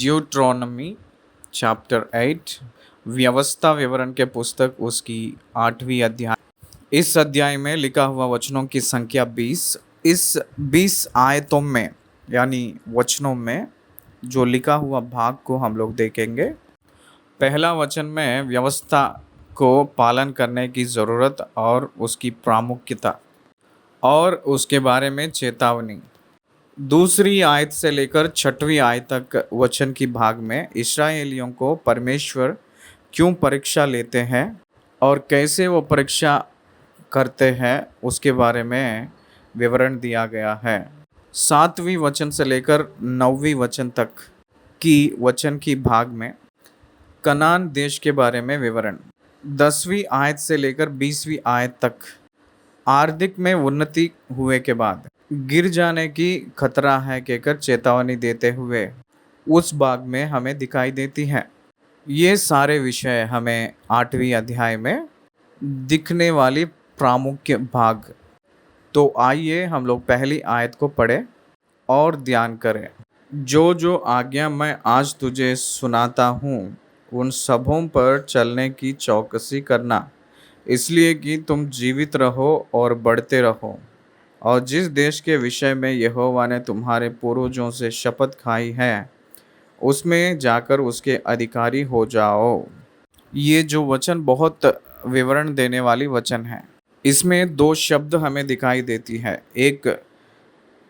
Deuteronomy chapter 8 व्यवस्था विवरण के पुस्तक उसकी 8वीं अध्याय। इस अध्याय में लिखा हुआ वचनों की संख्या 20। इस 20 आयतों में यानी वचनों में जो लिखा हुआ भाग को हम लोग देखेंगे। पहला वचन में व्यवस्था को पालन करने की ज़रूरत और उसकी प्रामुख्यता और उसके बारे में चेतावनी। दूसरी आयत से लेकर 6वीं आयत तक वचन की भाग में इस्राएलियों को परमेश्वर क्यों परीक्षा लेते हैं और कैसे वो परीक्षा करते हैं उसके बारे में विवरण दिया गया है। 7वीं वचन से लेकर 9वीं वचन तक की वचन की भाग में कनान देश के बारे में विवरण। 10वीं आयत से लेकर 20वीं आयत तक आर्थिक में उन्नति हुए के बाद गिर जाने की खतरा है कहकर चेतावनी देते हुए उस भाग में हमें दिखाई देती है। ये सारे विषय हमें 8वीं अध्याय में दिखने वाली प्रामुख्य भाग। तो आइए हम लोग पहली आयत को पढ़ें और ध्यान करें। जो आज्ञा मैं आज तुझे सुनाता हूँ उन सबों पर चलने की चौकसी करना, इसलिए कि तुम जीवित रहो और बढ़ते रहो, और जिस देश के विषय में यहोवा ने तुम्हारे पूर्वजों से शपथ खाई है उसमें जाकर उसके अधिकारी हो जाओ। ये जो वचन बहुत विवरण देने वाली वचन है। इसमें 2 शब्द हमें दिखाई देती है। एक,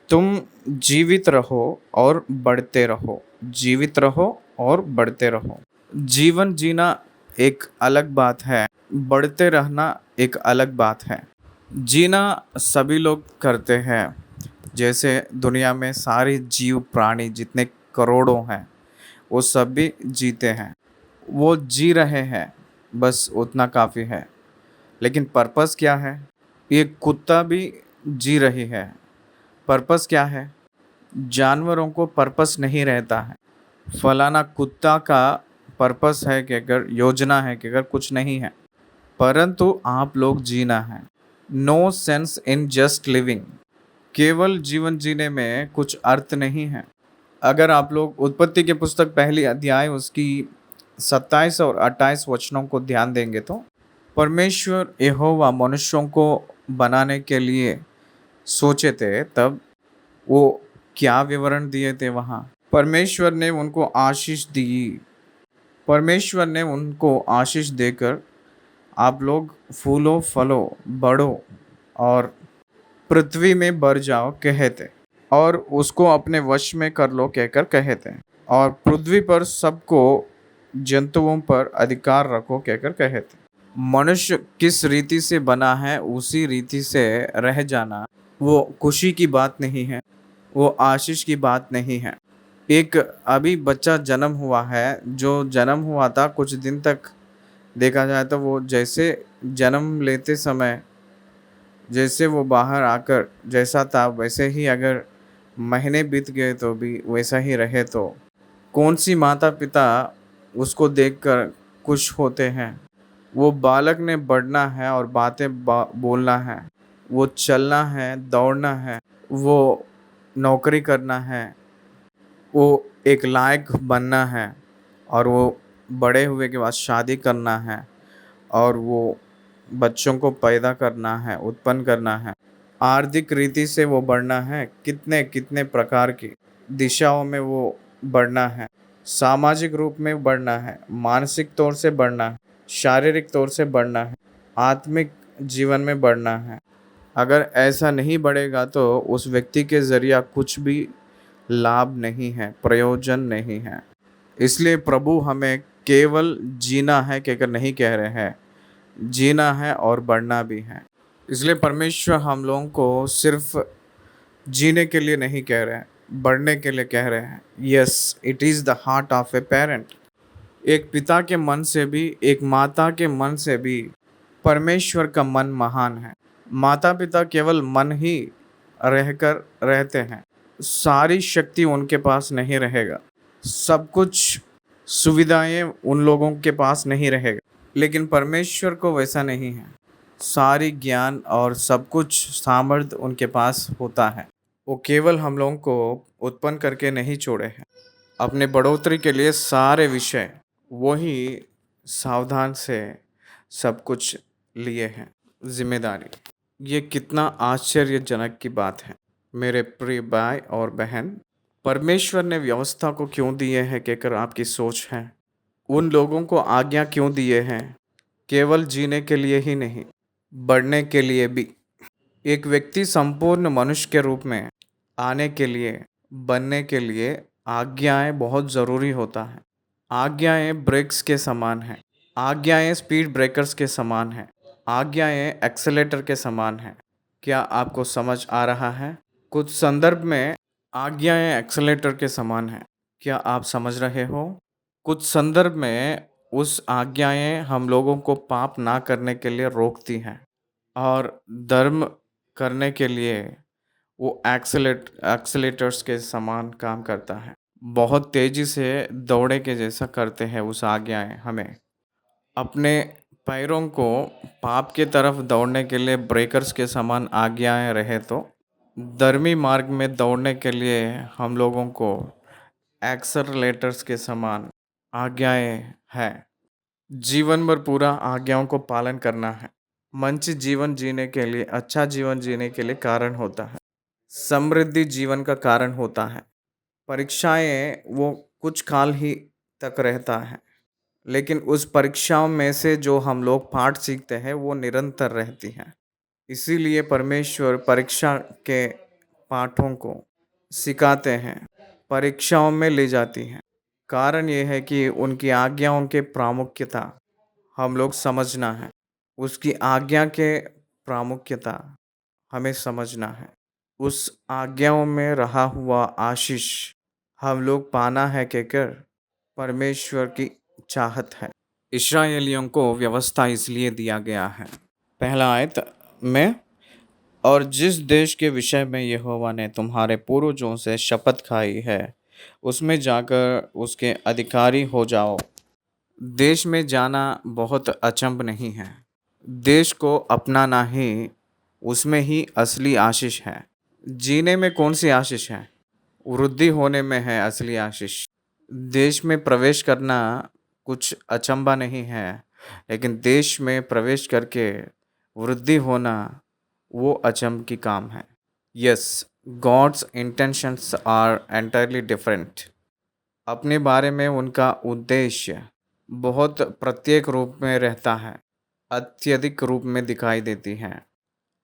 तुम जीवित रहो और बढ़ते रहो। जीवित रहो और बढ़ते रहो। जीवन जीना एक अलग बात है, बढ़ते रहना एक अलग बात है। जीना सभी लोग करते हैं, जैसे दुनिया में सारे जीव प्राणी जितने करोड़ों हैं वो सभी जीते हैं। वो जी रहे हैं, बस उतना काफ़ी है। लेकिन पर्पस क्या है? ये कुत्ता भी जी रही है, पर्पस क्या है? जानवरों को पर्पस नहीं रहता है। फलाना कुत्ता का पर्पस है कि अगर योजना है कि अगर कुछ नहीं है, परंतु आप लोग जीना है। No sense in just living. केवल जीवन जीने में कुछ अर्थ नहीं है। अगर आप लोग उत्पत्ति के पुस्तक पहली अध्याय उसकी 27 और 28 वचनों को ध्यान देंगे तो परमेश्वर यहोवा मनुष्यों को बनाने के लिए सोचे थे, तब वो क्या विवरण दिए थे वहाँ। परमेश्वर ने उनको आशीष दी। परमेश्वर ने उनको आशीष देकर आप लोग फूलो फलो बढ़ो और पृथ्वी में बढ़ जाओ कहे थे, और उसको अपने वश में कर लो कहकर कहे थे, और पृथ्वी पर सबको जंतुओं पर अधिकार रखो कहकर कहे थे। मनुष्य किस रीति से बना है उसी रीति से रह जाना वो खुशी की बात नहीं है, वो आशीष की बात नहीं है। एक अभी बच्चा जन्म हुआ है, जो जन्म हुआ था कुछ दिन तक देखा जाए तो वो जैसे जन्म लेते समय जैसे वो बाहर आकर जैसा था वैसे ही अगर महीने बीत गए तो भी वैसा ही रहे, तो कौन सी माता पिता उसको देखकर खुश होते हैं? वो बालक ने बढ़ना है और बातें बोलना है, वो चलना है, दौड़ना है, वो नौकरी करना है, वो एक लायक बनना है, और वो बड़े हुए के बाद शादी करना है, और वो बच्चों को पैदा करना है, उत्पन्न करना है। आर्थिक रीति से वो बढ़ना है, कितने कितने प्रकार की दिशाओं में वो बढ़ना है। सामाजिक रूप में बढ़ना है, मानसिक तौर से बढ़ना है, शारीरिक तौर से बढ़ना है, आत्मिक जीवन में बढ़ना है। अगर ऐसा नहीं बढ़ेगा तो उस व्यक्ति के ज़रिया कुछ भी लाभ नहीं है, प्रयोजन नहीं है। इसलिए प्रभु हमें केवल जीना है कहकर नहीं कह रहे हैं, जीना है और बढ़ना भी है। इसलिए परमेश्वर हम लोगों को सिर्फ जीने के लिए नहीं कह रहे हैं, बढ़ने के लिए कह रहे हैं। Yes, it is the heart of a parent. एक पिता के मन से भी, एक माता के मन से भी परमेश्वर का मन महान है। माता पिता केवल मन ही रहकर रहते हैं, सारी शक्ति उनके पास नहीं रहेगा, सब कुछ सुविधाएं उन लोगों के पास नहीं रहेगा। लेकिन परमेश्वर को वैसा नहीं है, सारी ज्ञान और सब कुछ सामर्थ्य उनके पास होता है। वो केवल हम लोगों को उत्पन्न करके नहीं छोड़े हैं, अपने बढ़ोतरी के लिए सारे विषय वही सावधान से सब कुछ लिए हैं जिम्मेदारी। ये कितना आश्चर्यजनक की बात है मेरे प्रिय भाई और बहन। परमेश्वर ने व्यवस्था को क्यों दिए हैं कहकर आपकी सोच है। उन लोगों को आज्ञा क्यों दिए हैं, केवल जीने के लिए ही नहीं, बढ़ने के लिए भी। एक व्यक्ति संपूर्ण मनुष्य के रूप में आने के लिए, बनने के लिए आज्ञाएं बहुत ज़रूरी होता है। आज्ञाएं ब्रेक्स के समान हैं। आज्ञाएं स्पीड ब्रेकर्स के समान हैं। आज्ञाएं एक्सेलेटर के समान हैं। क्या आपको समझ आ रहा है? कुछ संदर्भ में आज्ञाएं एक्सेलेटर के समान हैं। क्या आप समझ रहे हो? कुछ संदर्भ में उस आज्ञाएं हम लोगों को पाप ना करने के लिए रोकती हैं और धर्म करने के लिए वो एक्सेलेटर्स के समान काम करता है। बहुत तेज़ी से दौड़े के जैसा करते हैं उस आज्ञाएं हमें। अपने पैरों को पाप की तरफ दौड़ने के लिए ब्रेकर्स के समान आज्ञाएं रहे तो धर्मी मार्ग में दौड़ने के लिए हम लोगों को एक्सेलरेटर्स के समान आज्ञाएं हैं। जीवन भर पूरा आज्ञाओं को पालन करना है। मंच जीवन जीने के लिए, अच्छा जीवन जीने के लिए कारण होता है। समृद्धि जीवन का कारण होता है। परीक्षाएं वो कुछ काल ही तक रहता है, लेकिन उस परीक्षाओं में से जो हम लोग पाठ सीखते हैं वो निरंतर रहती हैं। इसीलिए परमेश्वर परीक्षा के पाठों को सिखाते हैं, परीक्षाओं में ले जाती हैं। कारण ये है कि उनकी आज्ञाओं के प्रामुख्यता हम लोग समझना है। उसकी आज्ञा के प्रामुख्यता हमें समझना है। उस आज्ञाओं में रहा हुआ आशीष हम लोग पाना है कहकर परमेश्वर की चाहत है। इस्राएलियों को व्यवस्था इसलिए दिया गया है। पहला आयत में, और जिस देश के विषय में यहोवा ने तुम्हारे पूर्वजों से शपथ खाई है उसमें जाकर उसके अधिकारी हो जाओ। देश में जाना बहुत अचंभ नहीं है। देश को अपनाना ही उसमें ही असली आशीष है। जीने में कौन सी आशीष है? वृद्धि होने में है असली आशीष। देश में प्रवेश करना कुछ अचंभा नहीं है, लेकिन देश में प्रवेश करके वृद्धि होना वो अचंभ की काम है। Yes, God's intentions are entirely different. अपने बारे में उनका उद्देश्य बहुत प्रत्येक रूप में रहता है, अत्यधिक रूप में दिखाई देती है।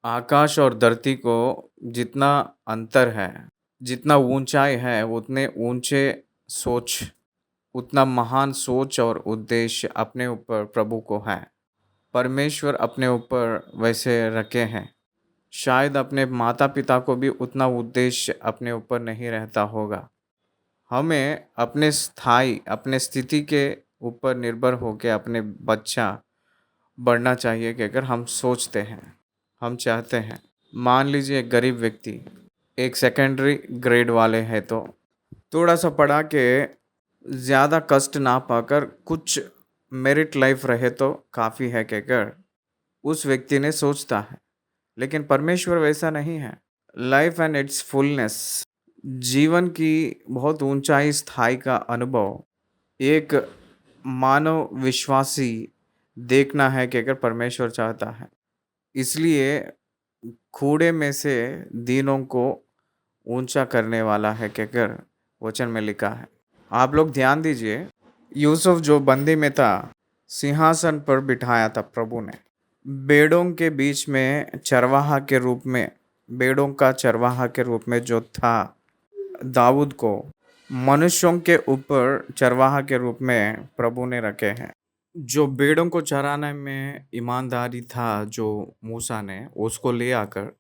आकाश और धरती को जितना अंतर है, जितना ऊंचाई है, उतने ऊंचे सोच, उतना महान सोच और उद्देश्य अपने ऊपर प्रभु को है। परमेश्वर अपने ऊपर वैसे रखे हैं। शायद अपने माता पिता को भी उतना उद्देश्य अपने ऊपर नहीं रहता होगा। हमें अपने स्थिति के ऊपर निर्भर होकर अपने बच्चा बढ़ना चाहिए कि अगर हम सोचते हैं, हम चाहते हैं। मान लीजिए एक गरीब व्यक्ति एक सेकेंडरी ग्रेड वाले हैं तो थोड़ा सा पढ़ा के ज़्यादा कष्ट ना पाकर कुछ मेरिट लाइफ रहे तो काफ़ी है कहकर उस व्यक्ति ने सोचता है। लेकिन परमेश्वर वैसा नहीं है। लाइफ एंड इट्स फुलनेस, जीवन की बहुत ऊंचाई स्थाई का अनुभव एक मानव विश्वासी देखना है कि अगर परमेश्वर चाहता है। इसलिए कूड़े में से दीनों को ऊंचा करने वाला है कहकर वचन में लिखा है। आप लोग ध्यान दीजिए, यूसुफ जो बंदी में था, सिंहासन पर बिठाया था प्रभु ने। भेड़ों के बीच में चरवाहा के रूप में, भेड़ों का चरवाहा के रूप में जो था दाऊद को, मनुष्यों के ऊपर चरवाहा के रूप में प्रभु ने रखे हैं। जो भेड़ों को चराने में ईमानदारी था जो मूसा ने, उसको ले आकर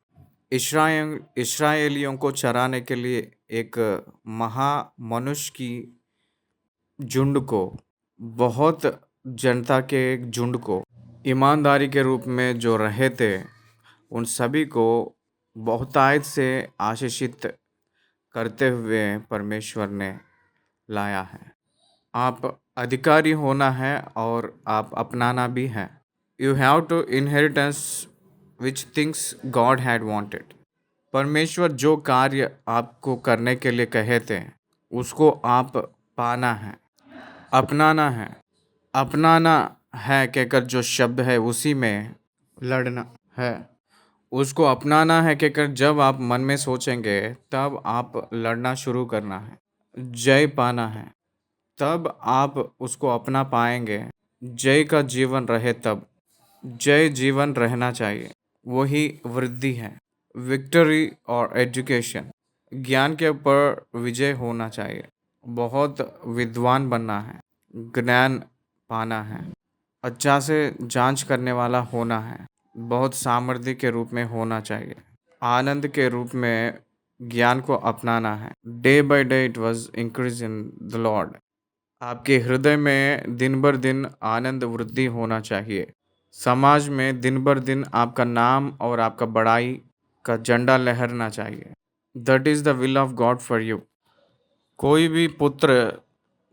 इस्राएलियों को चराने के लिए एक महा मनुष्य की झुंड को, बहुत जनता के एक झुंड को ईमानदारी के रूप में जो रहे थे, उन सभी को बहुतायत से आशीषित करते हुए परमेश्वर ने लाया है। आप अधिकारी होना है और आप अपनाना भी है। You have to inheritance which things God had wanted. परमेश्वर जो कार्य आपको करने के लिए कहे थे उसको आप पाना है, अपनाना है। अपनाना है कहकर जो शब्द है उसी में लड़ना है। उसको अपनाना है कहकर जब आप मन में सोचेंगे तब आप लड़ना शुरू करना है। जय पाना है तब आप उसको अपना पाएंगे। जय का जीवन रहे तब। जय जीवन रहना चाहिए, वही वृद्धि है। विक्ट्री और एजुकेशन, ज्ञान के ऊपर विजय होना चाहिए। बहुत विद्वान बनना है, ज्ञान पाना है। अच्छा से जांच करने वाला होना है, बहुत सामर्थ्य के रूप में होना चाहिए। आनंद के रूप में ज्ञान को अपनाना है। Day by day it was increase in the Lord. आपके हृदय में दिन बर दिन आनंद वृद्धि होना चाहिए। समाज में दिन बर दिन आपका नाम और आपका बड़ाई का झंडा लहरना चाहिए। That is the will of God for you. कोई भी पुत्र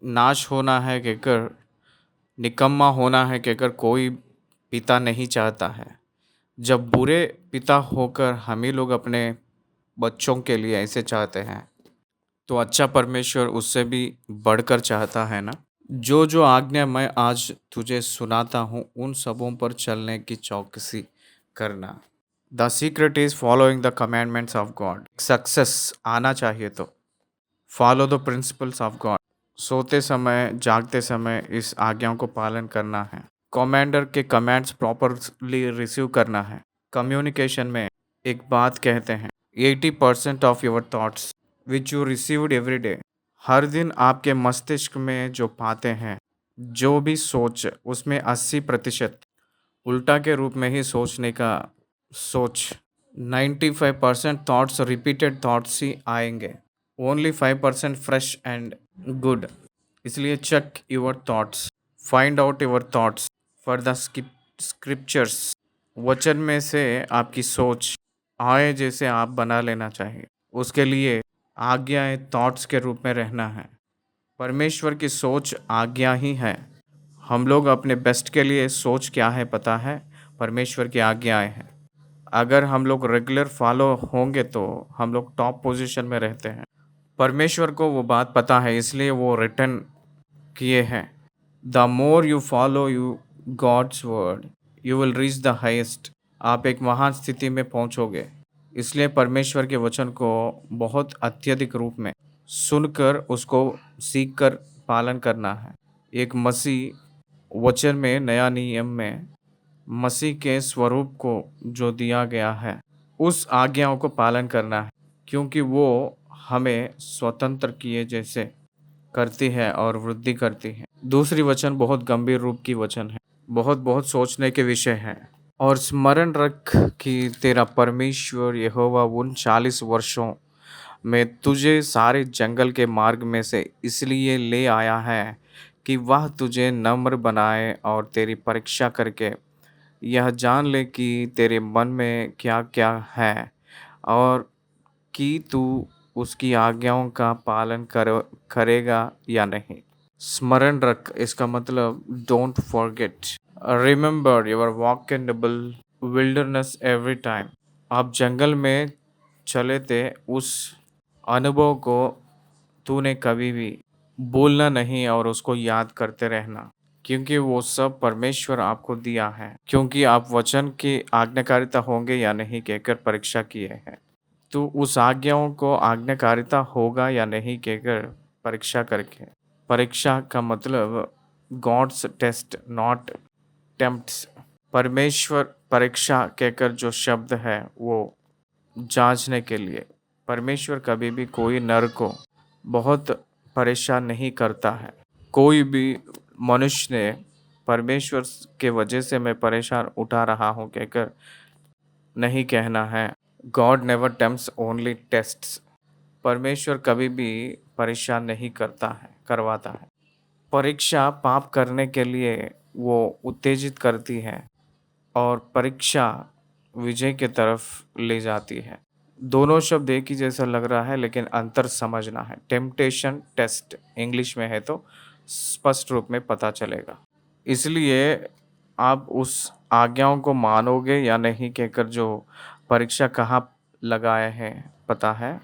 नाश होना है कहकर, निकम्मा होना है कहकर कोई पिता नहीं चाहता है। जब बुरे पिता होकर हम ही लोग अपने बच्चों के लिए ऐसे चाहते हैं तो अच्छा परमेश्वर उससे भी बढ़कर चाहता है ना। जो जो आज्ञा मैं आज तुझे सुनाता हूँ उन सबों पर चलने की चौकसी करना। The secret is following the commandments of God. Success आना चाहिए तो follow the principles of God. सोते समय जागते समय इस आज्ञाओं को पालन करना है। कमांडर के कमांड्स प्रॉपरली रिसीव करना है। कम्युनिकेशन में एक बात कहते हैं, 80% of your thoughts which you received every day. हर दिन आपके मस्तिष्क में जो पाते हैं, जो भी सोच, उसमें 80% उल्टा के रूप में ही सोचने का सोच। 95% थॉट्स रिपीटेड थॉट्स ही आएंगे, ओनली 5% फ्रेश एंड गुड। इसलिए check your thoughts, find out your thoughts for the scriptures. वचन में से आपकी सोच आए जैसे आप बना लेना चाहिए। उसके लिए आज्ञाएं थॉट्स के रूप में रहना है। परमेश्वर की सोच आज्ञा ही है। हम लोग अपने बेस्ट के लिए सोच क्या है पता है? परमेश्वर की आज्ञाएं हैं। अगर हम लोग रेगुलर फॉलो होंगे तो हम लोग टॉप पोजीशन में रहते हैं। परमेश्वर को वो बात पता है, इसलिए वो रिटर्न किए हैं। The more you follow you God's word you will reach the highest. आप एक महान स्थिति में पहुंचोगे। इसलिए परमेश्वर के वचन को बहुत अत्यधिक रूप में सुनकर उसको सीखकर पालन करना है। एक मसीह वचन में, नया नियम में मसीह के स्वरूप को जो दिया गया है उस आज्ञाओं को पालन करना है, क्योंकि वो हमें स्वतंत्र किए जैसे करती है और वृद्धि करती है। दूसरी वचन बहुत गंभीर रूप की वचन है, बहुत बहुत सोचने के विषय है। और स्मरण रख कि तेरा परमेश्वर यहोवा उन 40 वर्षों में तुझे सारे जंगल के मार्ग में से इसलिए ले आया है कि वह तुझे नम्र बनाए और तेरी परीक्षा करके यह जान ले कि तेरे मन में क्या क्या है और कि तू उसकी आज्ञाओं का पालन करेगा या नहीं। स्मरण रख, इसका मतलब don't forget. Remember your walk in the wilderness every time. आप जंगल में चले थे, उस अनुभव को तूने कभी भी भूलना नहीं और उसको याद करते रहना, क्योंकि वो सब परमेश्वर आपको दिया है। क्योंकि आप वचन की आज्ञाकारिता होंगे या नहीं कहकर परीक्षा किए हैं, तो उस आज्ञाओं को आज्ञाकारिता होगा या नहीं कहकर परीक्षा करके। परीक्षा का मतलब गॉड्स टेस्ट नॉट टेम्प्ट्स। परमेश्वर परीक्षा कहकर जो शब्द है वो जांचने के लिए। परमेश्वर कभी भी कोई नर को बहुत परेशान नहीं करता है। कोई भी मनुष्य ने परमेश्वर के वजह से मैं परेशान उठा रहा हूँ कहकर नहीं कहना है। God never tempts only tests. परमेश्वर कभी भी परेशान नहीं करता है, करवाता है। परीक्षा पाप करने के लिए वो उत्तेजित करती है और परीक्षा विजय की तरफ ले जाती है। दोनों शब्द एक ही जैसा लग रहा है लेकिन अंतर समझना है। टेम्पटेशन टेस्ट इंग्लिश में है तो स्पष्ट रूप में पता चलेगा। इसलिए आप उस आज्ञाओं को मानोगे या नहीं कहकर जो परीक्षा कहाँ लगाए हैं पता है?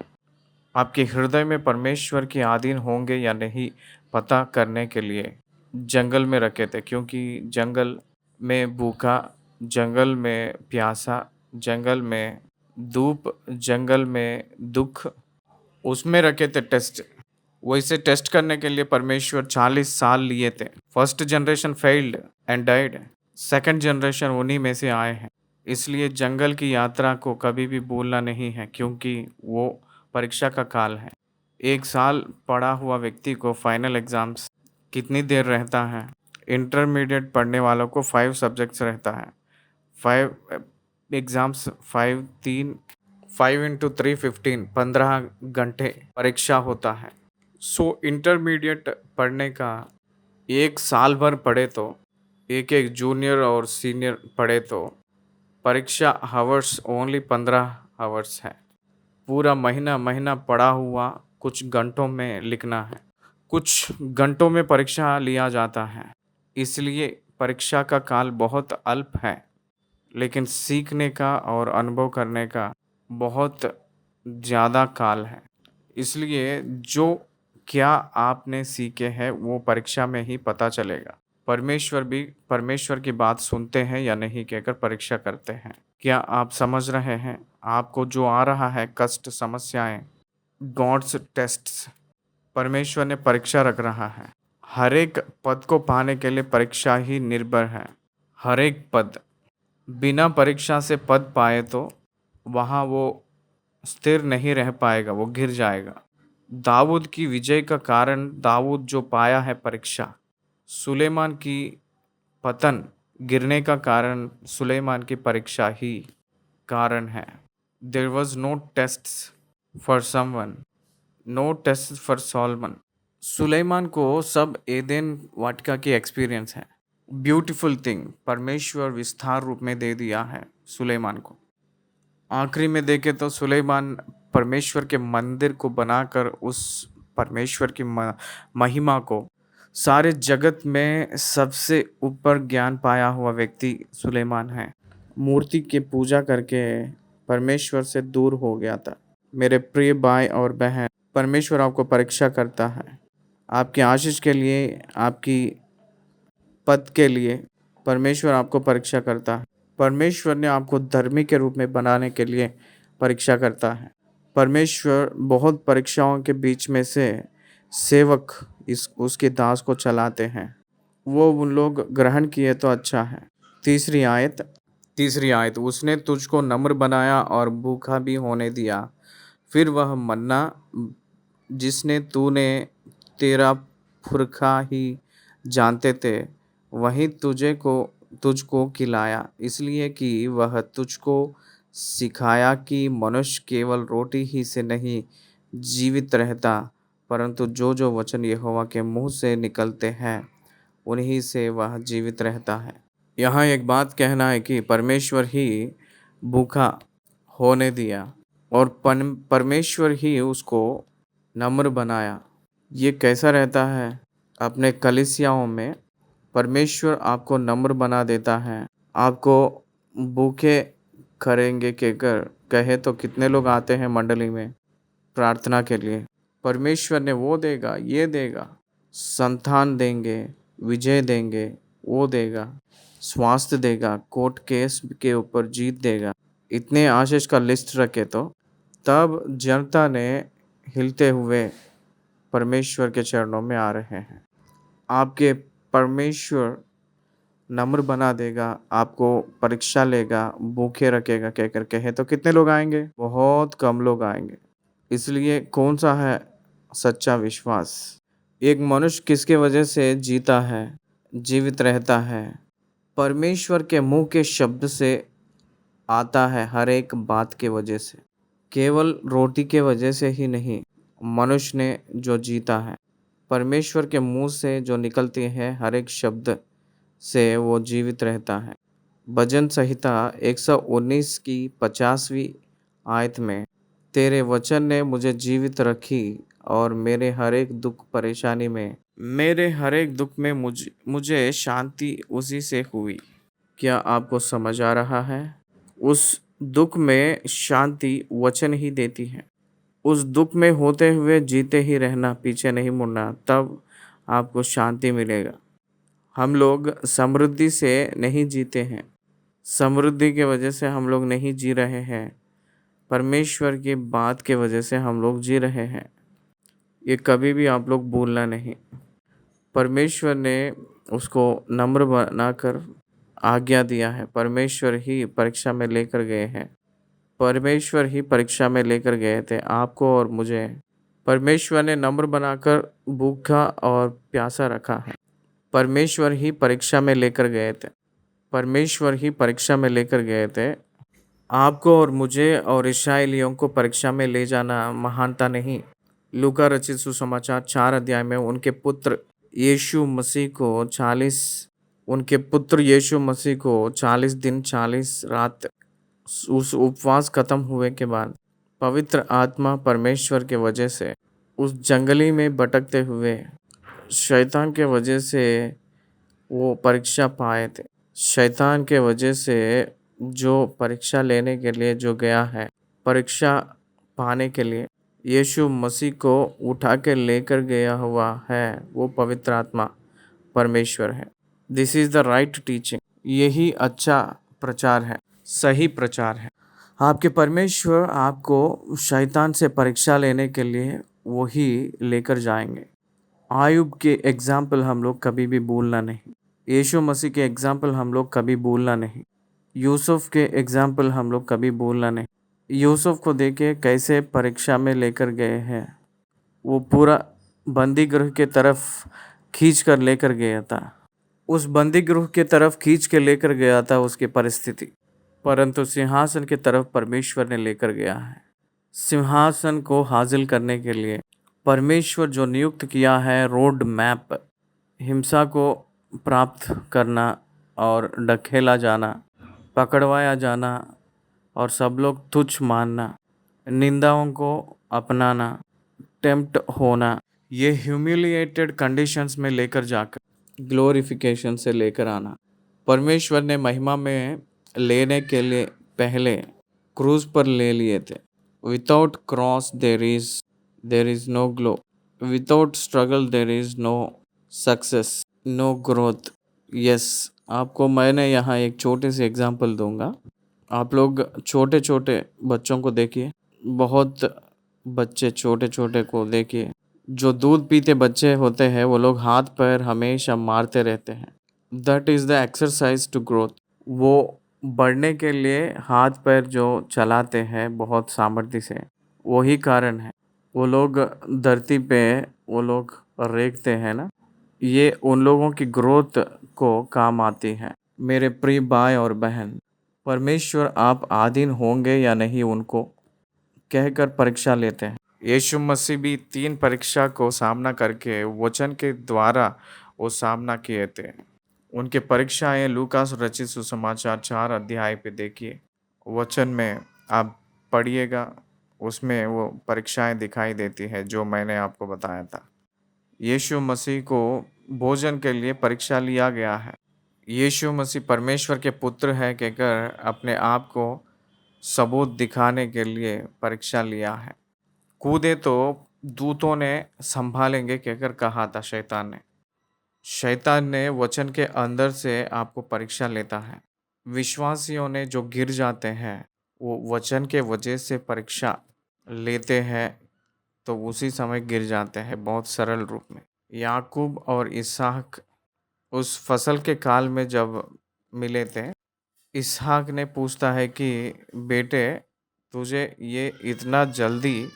आपके हृदय में परमेश्वर के अधीन होंगे या नहीं पता करने के लिए जंगल में रखे थे, क्योंकि जंगल में भूखा, जंगल में प्यासा, जंगल में धूप, जंगल में दुख, उसमें रखे थे टेस्ट। वैसे टेस्ट करने के लिए परमेश्वर 40 साल लिए थे। First generation failed and died, second generation उन्हीं में से आए हैं। इसलिए जंगल की यात्रा को कभी भी भूलना नहीं है, क्योंकि वो परीक्षा का काल है। 1 साल पढ़ा हुआ व्यक्ति को फाइनल एग्जाम्स कितनी देर रहता है? इंटरमीडिएट पढ़ने वालों को 5 सब्जेक्ट्स रहता है। 5 एग्जाम्स, 5 इंटू 3 15 घंटे परीक्षा होता है। सो इंटरमीडिएट पढ़ने का 1 साल भर पढ़े तो, एक एक जूनियर और सीनियर पढ़े तो परीक्षा हावर्स ओनली 15 हावर्स है। पूरा महीना महीना पढ़ा हुआ कुछ घंटों में लिखना है, कुछ घंटों में परीक्षा लिया जाता है। इसलिए परीक्षा का काल बहुत अल्प है, लेकिन सीखने का और अनुभव करने का बहुत ज़्यादा काल है। इसलिए जो क्या आपने सीखे हैं वो परीक्षा में ही पता चलेगा। परमेश्वर भी परमेश्वर की बात सुनते हैं या नहीं कहकर परीक्षा करते हैं। क्या आप समझ रहे हैं? आपको जो आ रहा है कष्ट, समस्याएं, गॉड्स टेस्ट्स, परमेश्वर ने परीक्षा रख रहा है। हर एक पद को पाने के लिए परीक्षा ही निर्भर है। हर एक पद, बिना परीक्षा से पद पाए तो वहाँ वो स्थिर नहीं रह पाएगा, वो गिर जाएगा। दाऊद की विजय का कारण दाऊद जो पाया है परीक्षा, सुलेमान की पतन, गिरने का कारण सुलेमान की परीक्षा ही कारण है। There was no tests for someone, no test for Solomon. सुलेमान को सब एदेन वाटिका की एक्सपीरियंस है। ब्यूटीफुल थिंग परमेश्वर विस्तार रूप में दे दिया है सुलेमान को। आखिरी में देखे तो सुलेमान परमेश्वर के मंदिर को बनाकर उस परमेश्वर की महिमा को, सारे जगत में सबसे ऊपर ज्ञान पाया हुआ व्यक्ति सुलेमान है। मूर्ति की पूजा करके परमेश्वर से दूर हो गया था। मेरे प्रिय भाई और बहन, परमेश्वर आपको परीक्षा करता है। आपकी आशीष के लिए, आपकी पद के लिए परमेश्वर आपको परीक्षा करता है। परमेश्वर ने आपको धर्मी के रूप में बनाने के लिए परीक्षा करता है। परमेश्वर बहुत परीक्षाओं के बीच में से सेवक उसके दास को चलाते हैं। वो उन लोग ग्रहण किए तो अच्छा है। तीसरी आयत, उसने तुझको नम्र बनाया और भूखा भी होने दिया। फिर वह मन्ना जिसने तूने तेरा पुरखा ही जानते थे, वही तुझको खिलाया, इसलिए कि वह तुझको सिखाया कि मनुष्य केवल रोटी ही से नहीं जीवित रहता, परंतु जो जो वचन यहोवा के मुंह से निकलते हैं उन्हीं से वह जीवित रहता है। यहाँ एक बात कहना है कि परमेश्वर ही भूखा होने दिया और परमेश्वर ही उसको नम्र बनाया। ये कैसा रहता है? अपने कलीसियाओं में परमेश्वर आपको नम्र बना देता है। आपको भूखे करेंगे कहकर कहे तो कितने लोग आते हैं मंडली में प्रार्थना के लिए। परमेश्वर ने वो देगा, ये देगा, संतान देंगे, विजय देंगे, वो देगा, स्वास्थ्य देगा, कोर्ट केस के ऊपर जीत देगा। इतने आशीष का लिस्ट रखे तो तब जनता ने हिलते हुए परमेश्वर के चरणों में आ रहे हैं। आपके परमेश्वर नम्र बना देगा, आपको परीक्षा लेगा, भूखे रखेगा कहकर कहे तो कितने लोग आएंगे? बहुत कम लोग आएंगे। इसलिए कौन सा है सच्चा विश्वास? एक मनुष्य किसके वजह से जीता है, जीवित रहता है? परमेश्वर के मुंह के शब्द से आता है, हर एक बात के वजह से। केवल रोटी के वजह से ही नहीं, मनुष्य ने जो जीता है, परमेश्वर के मुंह से जो निकलती है हर एक शब्द से वो जीवित रहता है। भजन संहिता 119 की 50वीं आयत में, तेरे वचन ने मुझे जीवित रखी और मेरे हर एक दुख में मुझे शांति उसी से हुई। क्या आपको समझ आ रहा है? उस दुख में शांति वचन ही देती है। उस दुख में होते हुए जीते ही रहना, पीछे नहीं मुड़ना, तब आपको शांति मिलेगा। हम लोग समृद्धि से नहीं जीते हैं, समृद्धि के वजह से हम लोग नहीं जी रहे हैं, परमेश्वर की बात के वजह से हम लोग जी रहे हैं। ये कभी भी आप लोग भूलना नहीं। परमेश्वर ने उसको नम्र बनाकर आज्ञा दिया है। परमेश्वर ही परीक्षा में लेकर गए हैं। परमेश्वर ही परीक्षा में लेकर गए थे आपको और मुझे। परमेश्वर ने नम्र बनाकर भूखा और प्यासा रखा है। परमेश्वर ही परीक्षा में लेकर गए थे। परमेश्वर ही परीक्षा में लेकर गए थे आपको और मुझे, और इस्राएलियों को परीक्षा में ले जाना महानता नहीं। लूका रचित सुसमाचार 4 अध्याय में उनके पुत्र यीशु मसीह को 40 दिन 40 रात उस उपवास खत्म हुए के बाद पवित्र आत्मा परमेश्वर के वजह से उस जंगली में भटकते हुए शैतान के वजह से वो परीक्षा पाए थे। शैतान के वजह से जो परीक्षा लेने के लिए जो गया है, परीक्षा पाने के लिए यीशु मसीह को उठा के लेकर गया हुआ है, वो पवित्र आत्मा परमेश्वर है। This is the right teaching. यही अच्छा प्रचार है, सही प्रचार है। आपके परमेश्वर आपको शैतान से परीक्षा लेने के लिए वही लेकर जाएंगे। आयुब के एग्जाम्पल हम लोग कभी भी भूलना नहीं। यीशु मसीह के एग्जाम्पल हम लोग कभी भूलना नहीं। यूसुफ के एग्जाम्पल हम लोग कभी भूलना नहीं। यूसुफ को देखे कैसे परीक्षा में लेकर गए हैं। वो पूरा बंदी गृह के तरफ खींच कर लेकर गया था। उस बंदी गृह के तरफ खींच के लेकर गया था उसकी परिस्थिति, परंतु सिंहासन की तरफ परमेश्वर ने लेकर गया है। सिंहासन को हासिल करने के लिए परमेश्वर जो नियुक्त किया है, रोड मैप, हिंसा को प्राप्त करना और ढकेला जाना, पकड़वाया जाना और सब लोग तुच्छ मानना, निंदाओं को अपनाना, टेम्प्ट होना, ये ह्यूमिलिएटेड कंडीशंस में लेकर जाकर ग्लोरिफिकेशन से लेकर आना। परमेश्वर ने महिमा में लेने के लिए पहले क्रूज पर ले लिए थे। Without cross there is no glow, without struggle there is no success, no growth. Yes, आपको मैंने यहाँ एक छोटे से एग्जांपल दूंगा। आप लोग छोटे छोटे बच्चों को देखिए, बहुत बच्चे छोटे छोटे को देखिए, जो दूध पीते बच्चे होते हैं वो लोग हाथ पैर हमेशा मारते रहते हैं। That is the exercise to growth. वो बढ़ने के लिए हाथ पैर जो चलाते हैं बहुत सामर्थ्य से, वही कारण है। वो लोग धरती पे वो लोग रेंगते हैं ना, ये उन लोगों की ग्रोथ को काम आती है। मेरे प्रिय भाई और बहन, परमेश्वर आप आधीन होंगे या नहीं उनको कहकर परीक्षा लेते हैं। यीशु मसीह भी 3 परीक्षा को सामना करके वचन के द्वारा वो सामना किए थे। उनके परीक्षाएं लूका रचित सुसमाचार 4 अध्याय पे देखिए। वचन में आप पढ़िएगा, उसमें वो परीक्षाएं दिखाई देती है जो मैंने आपको बताया था। यीशु मसीह को भोजन के लिए परीक्षा लिया गया है। यीशु मसीह परमेश्वर के पुत्र है कहकर अपने आप को सबूत दिखाने के लिए परीक्षा लिया है। कूदे तो दूतों ने संभालेंगे कहकर कहा था शैतान ने। शैतान ने वचन के अंदर से आपको परीक्षा लेता है। विश्वासियों ने जो गिर जाते हैं वो वचन के वजह से परीक्षा लेते हैं, तो उसी समय गिर जाते हैं बहुत सरल रूप में। याकूब और इसहाक उस फसल के काल में जब मिले थे, इसहाक ने पूछता है कि बेटे तुझे ये इतना जल्दी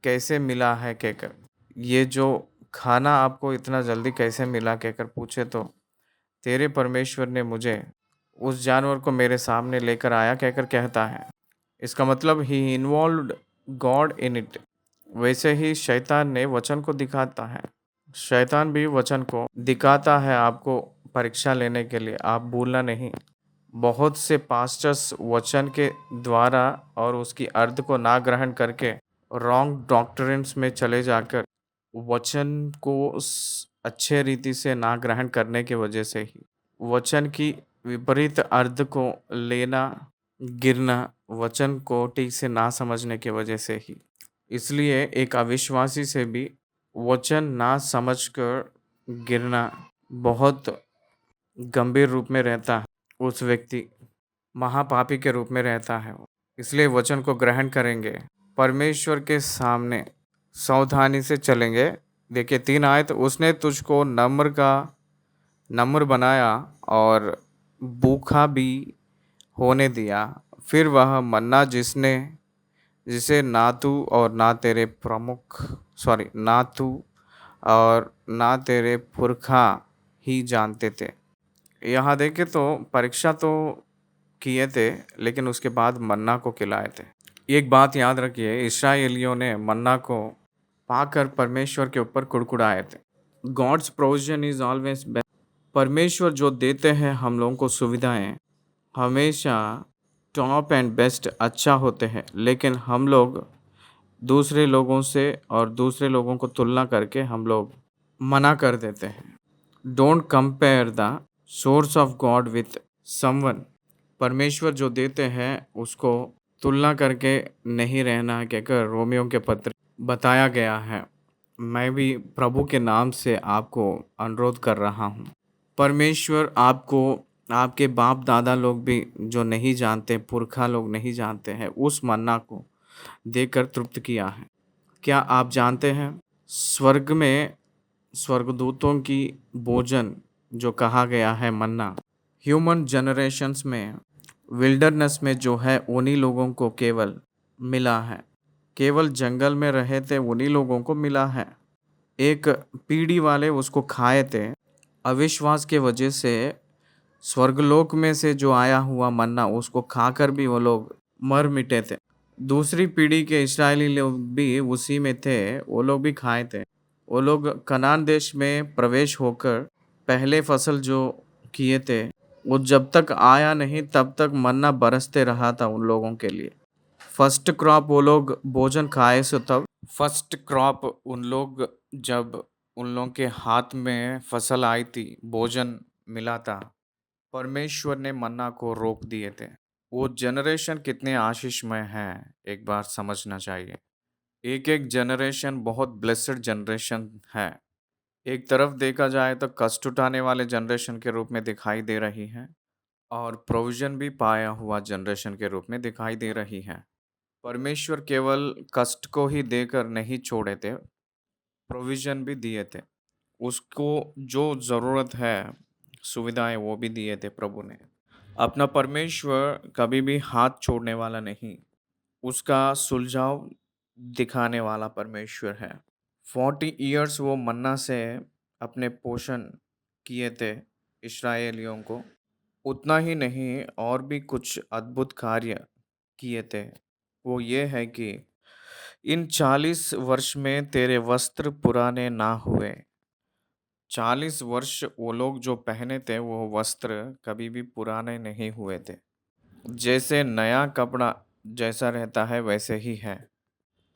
कैसे मिला है कहकर, ये जो खाना आपको इतना जल्दी कैसे मिला कहकर पूछे तो तेरे परमेश्वर ने मुझे उस जानवर को मेरे सामने लेकर आया कहकर कहता है। इसका मतलब ही इन्वॉल्व्ड गॉड इन इट। वैसे ही शैतान ने वचन को दिखाता है। शैतान भी वचन को दिखाता है आपको परीक्षा लेने के लिए। आप भूलना नहीं। बहुत से पास्टर्स वचन के द्वारा और उसकी अर्थ को ना ग्रहण करके रॉन्ग डॉक्ट्रिन्स में चले जाकर वचन को अच्छे रीति से ना ग्रहण करने की वजह से ही वचन की विपरीत अर्थ को लेना, गिरना, वचन को ठीक से ना समझने की वजह से ही। इसलिए एक अविश्वासी से भी वचन ना समझकर गिरना बहुत गंभीर रूप में रहता है, उस व्यक्ति महापापी के रूप में रहता है। इसलिए वचन को ग्रहण करेंगे, परमेश्वर के सामने सावधानी से चलेंगे। देखिए 3 आयत, उसने तुझको नम्र बनाया और भूखा भी होने दिया। फिर वह मन्ना जिसे ना तू और ना तेरे प्रमुख सॉरी ना तू और ना तेरे पुरखा ही जानते थे। यहाँ देखे तो परीक्षा तो किए थे, लेकिन उसके बाद मन्ना को खिलाए थे। एक बात याद रखिए, इस्राएलियों ने मन्ना को पाकर परमेश्वर के ऊपर कुड़कुड़ाए थे। God's provision is always best. परमेश्वर जो देते हैं हम लोगों को सुविधाएं, हमेशा टॉप एंड बेस्ट अच्छा होते हैं, लेकिन हम लोग दूसरे लोगों से और दूसरे लोगों को तुलना करके हम लोग मना कर देते हैं। Don't compare the source of God with someone. परमेश्वर जो देते हैं उसको तुलना करके नहीं रहना है, कहकर रोमियो के पत्र बताया गया है। मैं भी प्रभु के नाम से आपको अनुरोध कर रहा हूँ। परमेश्वर आपको आपके बाप दादा लोग भी जो नहीं जानते, पुरखा लोग नहीं जानते हैं, उस मन्ना को देकर तृप्त किया है। क्या आप जानते हैं स्वर्ग में स्वर्गदूतों की भोजन जो कहा गया है मन्ना, ह्यूमन जनरेशन्स में विल्डरनेस में जो है उन्हीं लोगों को केवल मिला है। केवल जंगल में रहे थे उन्हीं लोगों को मिला है। एक पीढ़ी वाले उसको खाए थे। अविश्वास के वजह से स्वर्गलोक में से जो आया हुआ मन्ना उसको खाकर भी वो लोग मर मिटे थे। दूसरी पीढ़ी के इस्राएली लोग भी उसी में थे, वो लोग भी खाए थे। वो लोग कनान देश में प्रवेश होकर पहले फसल जो किए थे, वो जब तक आया नहीं तब तक मन्ना बरसते रहा था उन लोगों के लिए। फर्स्ट क्रॉप वो लोग भोजन खाए से तब फर्स्ट क्रॉप उन लोग जब उन लोगों के हाथ में फसल आई थी, भोजन मिला था, परमेश्वर ने मन्ना को रोक दिए थे। वो जनरेशन कितने आशीषमय हैं, एक बार समझना चाहिए। एक एक जनरेशन बहुत ब्लेस्ड जनरेशन है। एक तरफ देखा जाए तो कष्ट उठाने वाले जनरेशन के रूप में दिखाई दे रही है, और प्रोविजन भी पाया हुआ जनरेशन के रूप में दिखाई दे रही है। परमेश्वर केवल कष्ट को ही देकर नहीं छोड़े थे, प्रोविजन भी दिए थे। उसको जो ज़रूरत है सुविधाएं वो भी दिए थे प्रभु ने। अपना परमेश्वर कभी भी हाथ छोड़ने वाला नहीं, उसका सुलझाव दिखाने वाला परमेश्वर है। 40 इयर्स वो मन्ना से अपने पोषण किए थे इस्राएलियों को। उतना ही नहीं, और भी कुछ अद्भुत कार्य किए थे। वो ये है कि इन 40 वर्ष में तेरे वस्त्र पुराने ना हुए। 40 वर्ष वो लोग जो पहने थे वो वस्त्र कभी भी पुराने नहीं हुए थे। जैसे नया कपड़ा जैसा रहता है वैसे ही है।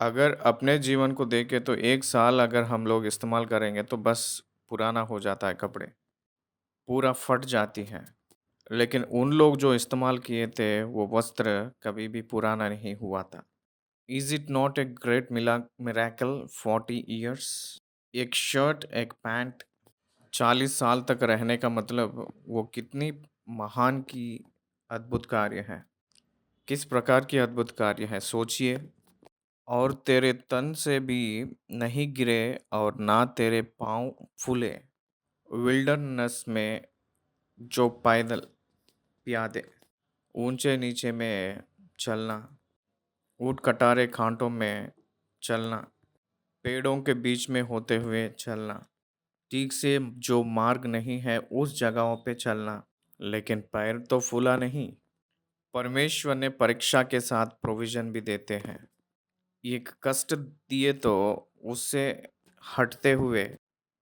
अगर अपने जीवन को देखें तो 1 साल अगर हम लोग इस्तेमाल करेंगे तो बस पुराना हो जाता है, कपड़े पूरा फट जाती है। लेकिन उन लोग जो इस्तेमाल किए थे वो वस्त्र कभी भी पुराना नहीं हुआ था। Is it not a great miracle 40 years? एक शर्ट एक पैंट 40 साल तक रहने का मतलब वो कितनी महान की अद्भुत कार्य है। किस प्रकार की अद्भुत कार्य है सोचिए। और तेरे तन से भी नहीं गिरे और ना तेरे पाँव फूले। विल्डरनेस में जो पैदल प्यादे ऊंचे नीचे में चलना, ऊंट कटारे खांटों में चलना, पेड़ों के बीच में होते हुए चलना, ठीक से जो मार्ग नहीं है उस जगहों पे चलना, लेकिन पैर तो फूला नहीं। परमेश्वर ने परीक्षा के साथ प्रोविजन भी देते हैं। एक कष्ट दिए तो उससे हटते हुए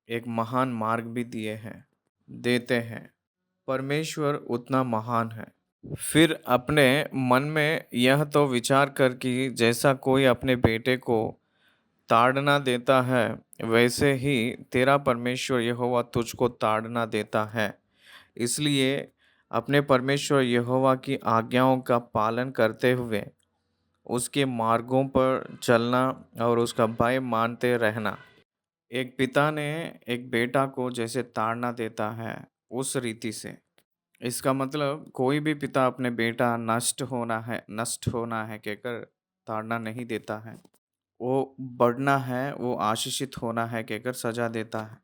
एक महान मार्ग भी दिए हैं, देते हैं। परमेश्वर उतना महान है। फिर अपने मन में यह तो विचार कर कि जैसा कोई अपने बेटे को ताड़ना देता है, वैसे ही तेरा परमेश्वर यहोवा तुझको ताड़ना देता है। इसलिए अपने परमेश्वर यहोवा की आज्ञाओं का पालन करते हुए उसके मार्गों पर चलना और उसका भय मानते रहना। एक पिता ने एक बेटा को जैसे ताड़ना देता है, उस रीति से। इसका मतलब कोई भी पिता अपने बेटा नष्ट होना है कहकर ताड़ना नहीं देता है। वो बढ़ना है, वो आशीषित होना है कहकर सज़ा देता है।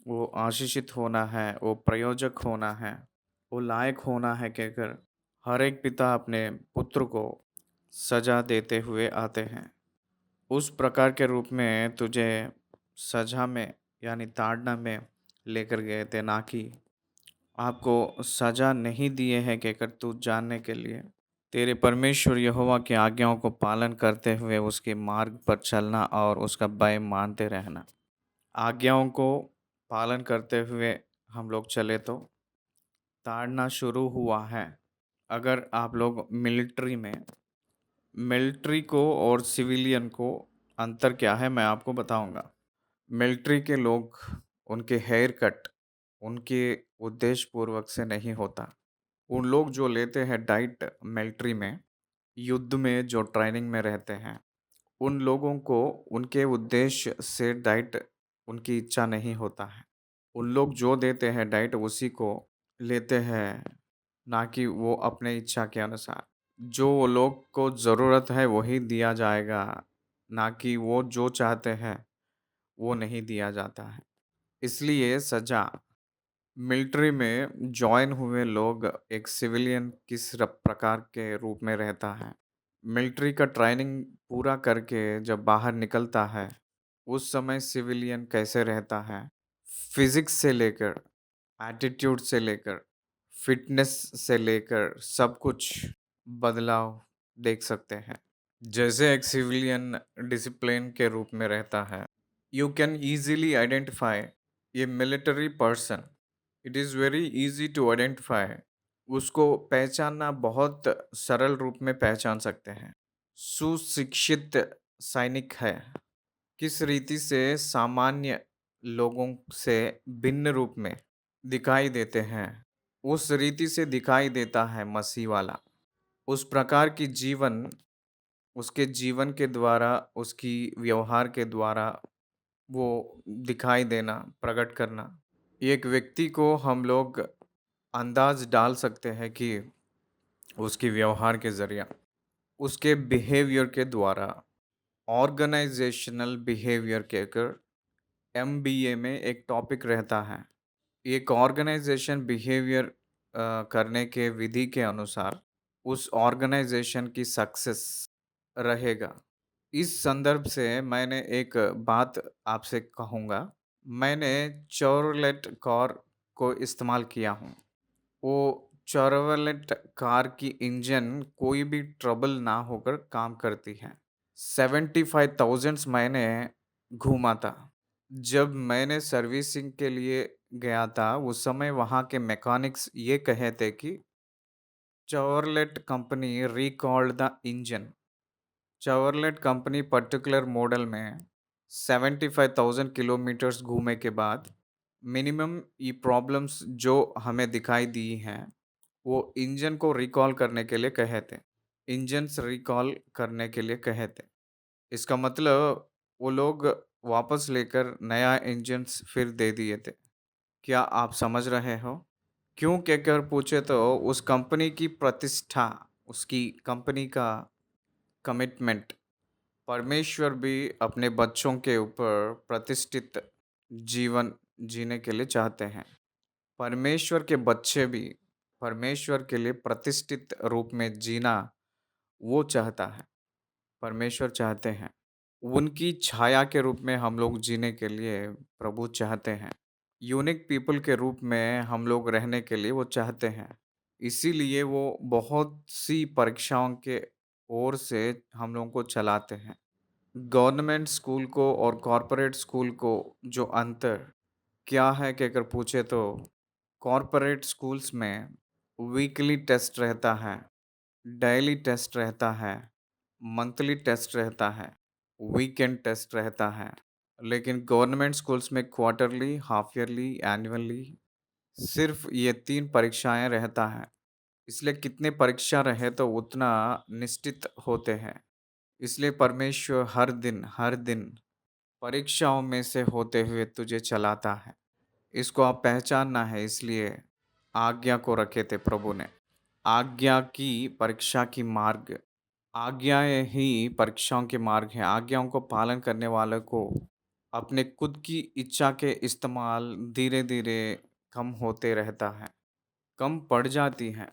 वो आशीषित होना है, वो प्रयोजक होना है, वो लायक होना है कहकर हर एक पिता अपने पुत्र को सज़ा देते हुए आते हैं। उस प्रकार के रूप में तुझे सज़ा में यानी ताड़ना में लेकर गए थे, ना कि आपको सज़ा नहीं दिए हैं कहकर तू जानने के लिए। तेरे परमेश्वर यहोवा की आज्ञाओं को पालन करते हुए उसके मार्ग पर चलना और उसका भय मानते रहना। आज्ञाओं को पालन करते हुए हम लोग चले तो ताड़ना शुरू हुआ है। अगर आप लोग मिलिट्री को और सिविलियन को अंतर क्या है मैं आपको बताऊंगा। मिलिट्री के लोग उनके हेयर कट उनके उद्देश्य पूर्वक से नहीं होता। उन लोग जो लेते हैं डाइट मिलिट्री में, युद्ध में जो ट्रेनिंग में रहते हैं, उन लोगों को उनके उद्देश्य से डाइट उनकी इच्छा नहीं होता है। उन लोग जो देते हैं डाइट उसी को लेते हैं, ना कि वो अपने इच्छा के अनुसार। जो वो लोग को ज़रूरत है वही दिया जाएगा, ना कि वो जो चाहते हैं वो नहीं दिया जाता है। इसलिए सज़ा मिलिट्री में जॉइन हुए लोग एक सिविलियन प्रकार के रूप में रहता है। मिलिट्री का ट्रेनिंग पूरा करके जब बाहर निकलता है, उस समय सिविलियन कैसे रहता है, फिजिक्स से लेकर, एटीट्यूड से लेकर, फिटनेस से लेकर सब कुछ बदलाव देख सकते हैं। जैसे एक सिविलियन डिसिप्लिन के रूप में रहता है, you can easily identify a military person. It is very easy to identify. उसको पहचानना बहुत सरल रूप में पहचान सकते हैं। सुशिक्षित सैनिक है, किस रीति से सामान्य लोगों से भिन्न रूप में दिखाई देते हैं, उस रीति से दिखाई देता है मसीह वाला। उस प्रकार की जीवन उसके जीवन के द्वारा, उसकी व्यवहार के द्वारा वो दिखाई देना, प्रकट करना। एक व्यक्ति को हम लोग अंदाज़ डाल सकते हैं कि उसके व्यवहार के ज़रिए, उसके बिहेवियर के द्वारा, ऑर्गेनाइज़ेशनल बिहेवियर कहकर एमबीए में एक टॉपिक रहता है। एक ऑर्गेनाइज़ेशन बिहेवियर करने के विधि के अनुसार उस ऑर्गेनाइज़ेशन की सक्सेस रहेगा। इस संदर्भ से मैंने एक बात आपसे कहूँगा। मैंने चौरलेट कार को इस्तेमाल किया हूँ। वो चौरलेट कार की इंजन कोई भी ट्रबल ना होकर काम करती है। 75,000 मैंने घूमा था। जब मैंने सर्विसिंग के लिए गया था, उस समय वहाँ के मैकेनिक्स ये कहे थे कि Chevrolet company recalled the engine. Chevrolet company particular model में 75,000 किलोमीटर्स घूमे के बाद मिनिमम ये प्रॉब्लम्स जो हमें दिखाई दी हैं, वो इंजन को रिकॉल करने के लिए कहे थे। इंजन्स रिकॉल करने के लिए कहे थे। इसका मतलब वो लोग वापस लेकर नया इंजन्स फिर दे दिए थे। क्या आप समझ रहे हो? क्यों कहकर पूछे तो उस कंपनी की प्रतिष्ठा, उसकी कंपनी का कमिटमेंट। परमेश्वर भी अपने बच्चों के ऊपर प्रतिष्ठित जीवन जीने के लिए चाहते हैं। परमेश्वर के बच्चे भी परमेश्वर के लिए प्रतिष्ठित रूप में जीना वो चाहता है। परमेश्वर चाहते हैं। उनकी छाया के रूप में हम लोग जीने के लिए प्रभु चाहते हैं। यूनिक पीपल के रूप में हम लोग रहने के लिए वो चाहते हैं। इसीलिए वो बहुत सी परीक्षाओं के ओर से हम लोगों को चलाते हैं। गवर्नमेंट स्कूल को और कॉरपोरेट स्कूल को जो अंतर क्या है कहकर पूछे तो कॉरपोरेट स्कूल्स में वीकली टेस्ट रहता है, डेली टेस्ट रहता है, मंथली टेस्ट रहता है, वीकेंड टेस्ट रहता है। लेकिन गवर्नमेंट स्कूल्स में क्वार्टरली, हाफ ईयरली, एनुअली सिर्फ ये 3 परीक्षाएं रहता है। इसलिए कितने परीक्षा रहे तो उतना निश्चित होते हैं। इसलिए परमेश्वर हर दिन परीक्षाओं में से होते हुए तुझे चलाता है। इसको आप पहचानना है, इसलिए आज्ञा को रखे थे प्रभु ने। आज्ञा की परीक्षा की मार्ग, आज्ञाएं ही परीक्षाओं के मार्ग हैं। आज्ञाओं को पालन करने वालों को अपने खुद की इच्छा के इस्तेमाल धीरे धीरे कम होते रहता है, कम पड़ जाती हैं।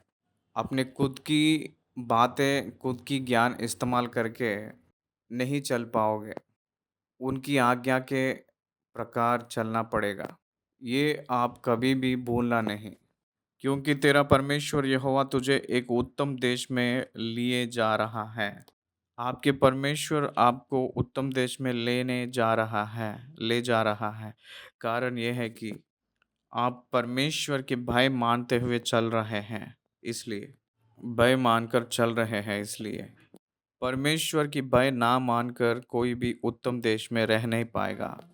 अपने खुद की बातें, खुद की ज्ञान इस्तेमाल करके नहीं चल पाओगे। उनकी आज्ञा के प्रकार चलना पड़ेगा। ये आप कभी भी भूलना नहीं, क्योंकि तेरा परमेश्वर यहोवा तुझे एक उत्तम देश में लिए जा रहा है। आपके परमेश्वर आपको उत्तम देश में ले जा रहा है। कारण यह है कि आप परमेश्वर के भय मानते हुए चल रहे हैं, इसलिए भय मानकर चल रहे हैं। इसलिए परमेश्वर की भय ना मानकर कोई भी उत्तम देश में रह नहीं पाएगा।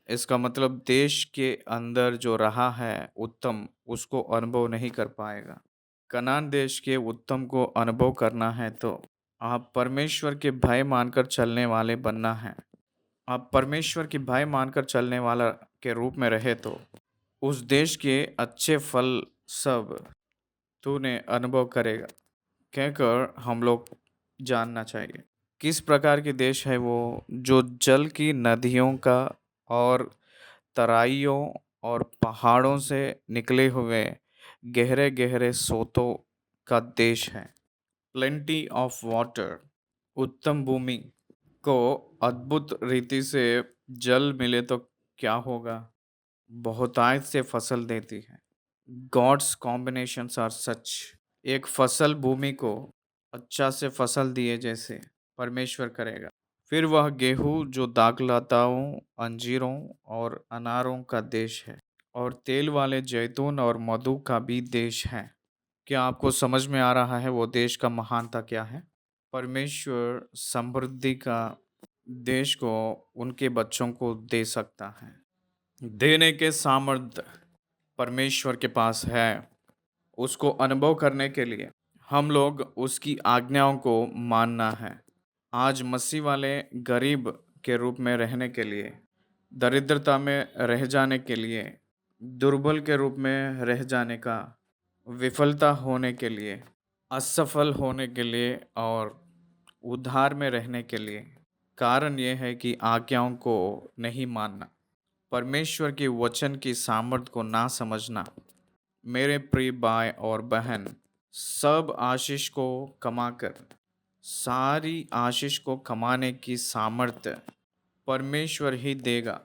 इसका मतलब देश के अंदर जो रहा है उत्तम, उसको अनुभव नहीं कर पाएगा। कनान देश के उत्तम को अनुभव करना है तो आप परमेश्वर के भय मानकर चलने वाले बनना है। आप परमेश्वर की भय मानकर चलने वाला के रूप में रहे तो उस देश के अच्छे फल सब तूने अनुभव करेगा। कहकर हम लोग जानना चाहिए किस प्रकार के देश है वो, जो जल की नदियों का और तराइयों और पहाड़ों से निकले हुए गहरे गहरे सोतों का देश है। प्लेंटी ऑफ वाटर, उत्तम भूमि को अद्भुत रीति से जल मिले तो क्या होगा, बहुतायत से फसल देती है। God's combinations are such. एक फसल भूमि को अच्छा से फसल दिए जैसे परमेश्वर करेगा। फिर वह गेहूं जो दाखलताओं, अंजीरों और अनारों का देश है, और तेल वाले जैतून और मधु का भी देश है। क्या आपको समझ में आ रहा है वो देश का महानता क्या है? परमेश्वर समृद्धि का देश को उनके बच्चों को दे सकता है। देने के सामर्थ्य परमेश्वर के पास है। उसको अनुभव करने के लिए हम लोग उसकी आज्ञाओं को मानना है। आज मसीह वाले गरीब के रूप में रहने के लिए, दरिद्रता में रह जाने के लिए, दुर्बल के रूप में रह जाने का, विफलता होने के लिए, असफल होने के लिए और उधार में रहने के लिए कारण यह है कि आज्ञाओं को नहीं मानना, परमेश्वर की वचन की सामर्थ को ना समझना। मेरे प्रिय भाई और बहन, सब आशीष को कमाकर, सारी आशीष को कमाने की सामर्थ्य परमेश्वर ही देगा।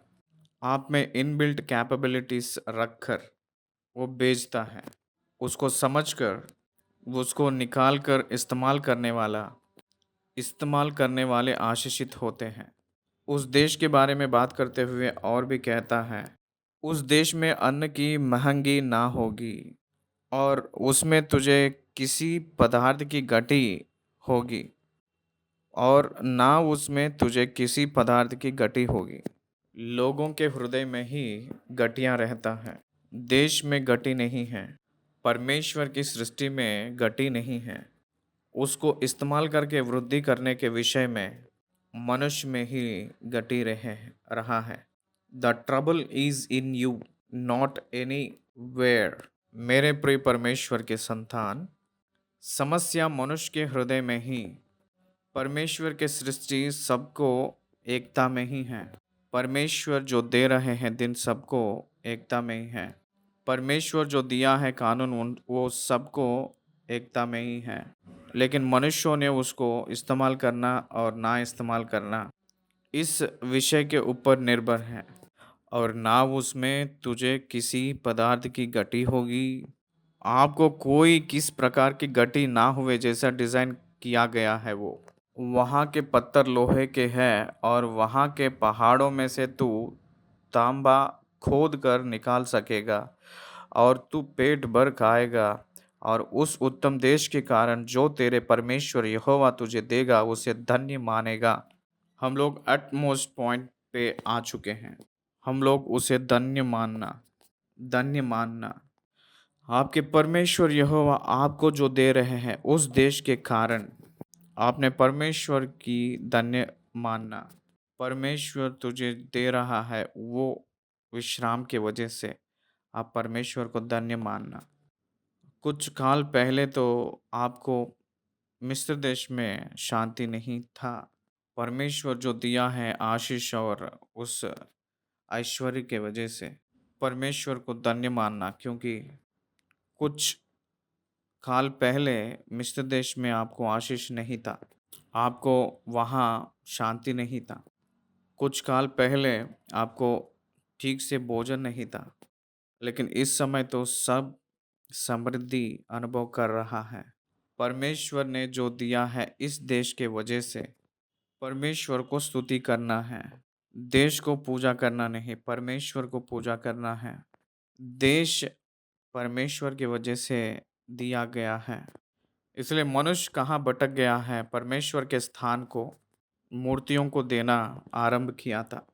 आप में इनबिल्ट कैपेबिलिटीज रखकर वो बेचता है। उसको समझकर, उसको निकाल कर इस्तेमाल करने वाले आशीषित होते हैं। उस देश के बारे में बात करते हुए और भी कहता है, उस देश में अन्न की महंगी ना होगी और उसमें तुझे किसी पदार्थ की घटी होगी, और ना उसमें तुझे किसी पदार्थ की घटी होगी। लोगों के हृदय में ही घटियां रहता है, देश में घटी नहीं है। परमेश्वर की सृष्टि में घटी नहीं है। उसको इस्तेमाल करके वृद्धि करने के विषय में मनुष्य में ही घटी रहा है। The trouble is in you, not anywhere. मेरे प्रिय परमेश्वर के संतान, समस्या मनुष्य के हृदय में ही, परमेश्वर के सृष्टि सबको एकता में ही है। परमेश्वर जो दे रहे हैं दिन सबको एकता में ही है। परमेश्वर जो दिया है कानून वो सबको एकता में ही है। लेकिन मनुष्यों ने उसको इस्तेमाल करना और ना इस्तेमाल करना इस विषय के ऊपर निर्भर है। और ना उसमें तुझे किसी पदार्थ की गति होगी। आपको कोई किस प्रकार की गति ना हुए, जैसा डिज़ाइन किया गया है वो वहाँ के पत्थर लोहे के हैं और वहाँ के पहाड़ों में से तू तांबा खोद कर निकाल सकेगा और तू पेट भर खाएगा। और उस उत्तम देश के कारण जो तेरे परमेश्वर यहोवा तुझे देगा उसे धन्य मानेगा। हम लोग एटमोस्ट पॉइंट पे आ चुके हैं। हम लोग उसे धन्य मानना। आपके परमेश्वर यहोवा आपको जो दे रहे हैं उस देश के कारण आपने परमेश्वर की धन्य मानना। परमेश्वर तुझे दे रहा है वो विश्राम की वजह से आप परमेश्वर को धन्य मानना। कुछ काल पहले तो आपको मिस्र देश में शांति नहीं था। परमेश्वर जो दिया है आशीष और उस ऐश्वर्य के वजह से परमेश्वर को धन्य मानना, क्योंकि कुछ काल पहले मिस्र देश में आपको आशीष नहीं था, आपको वहाँ शांति नहीं था। कुछ काल पहले आपको ठीक से भोजन नहीं था, लेकिन इस समय तो सब समृद्धि अनुभव कर रहा है। परमेश्वर ने जो दिया है इस देश के वजह से परमेश्वर को स्तुति करना है। देश को पूजा करना नहीं, परमेश्वर को पूजा करना है। देश परमेश्वर की वजह से दिया गया है। इसलिए मनुष्य कहाँ भटक गया है, परमेश्वर के स्थान को मूर्तियों को देना आरंभ किया था।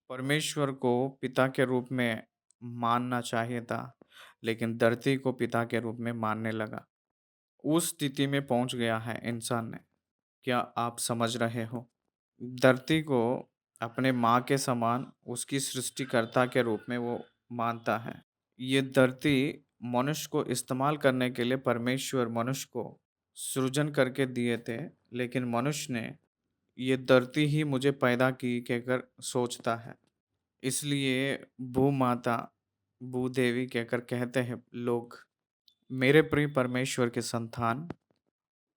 परमेश्वर को पिता के रूप में मानना चाहिए था, लेकिन धरती को पिता के रूप में मानने लगा। उस स्थिति में पहुंच गया है इंसान ने। क्या आप समझ रहे हो? धरती को अपने माँ के समान उसकी सृष्टिकर्ता के रूप में वो मानता है। ये धरती मनुष्य को इस्तेमाल करने के लिए परमेश्वर मनुष्य को सृजन करके दिए थे, लेकिन मनुष्य ने ये धरती ही मुझे पैदा की कहकर सोचता है। इसलिए भूमाता, भूदेवी कहकर कहते हैं लोग। मेरे प्रिय परमेश्वर के संतान,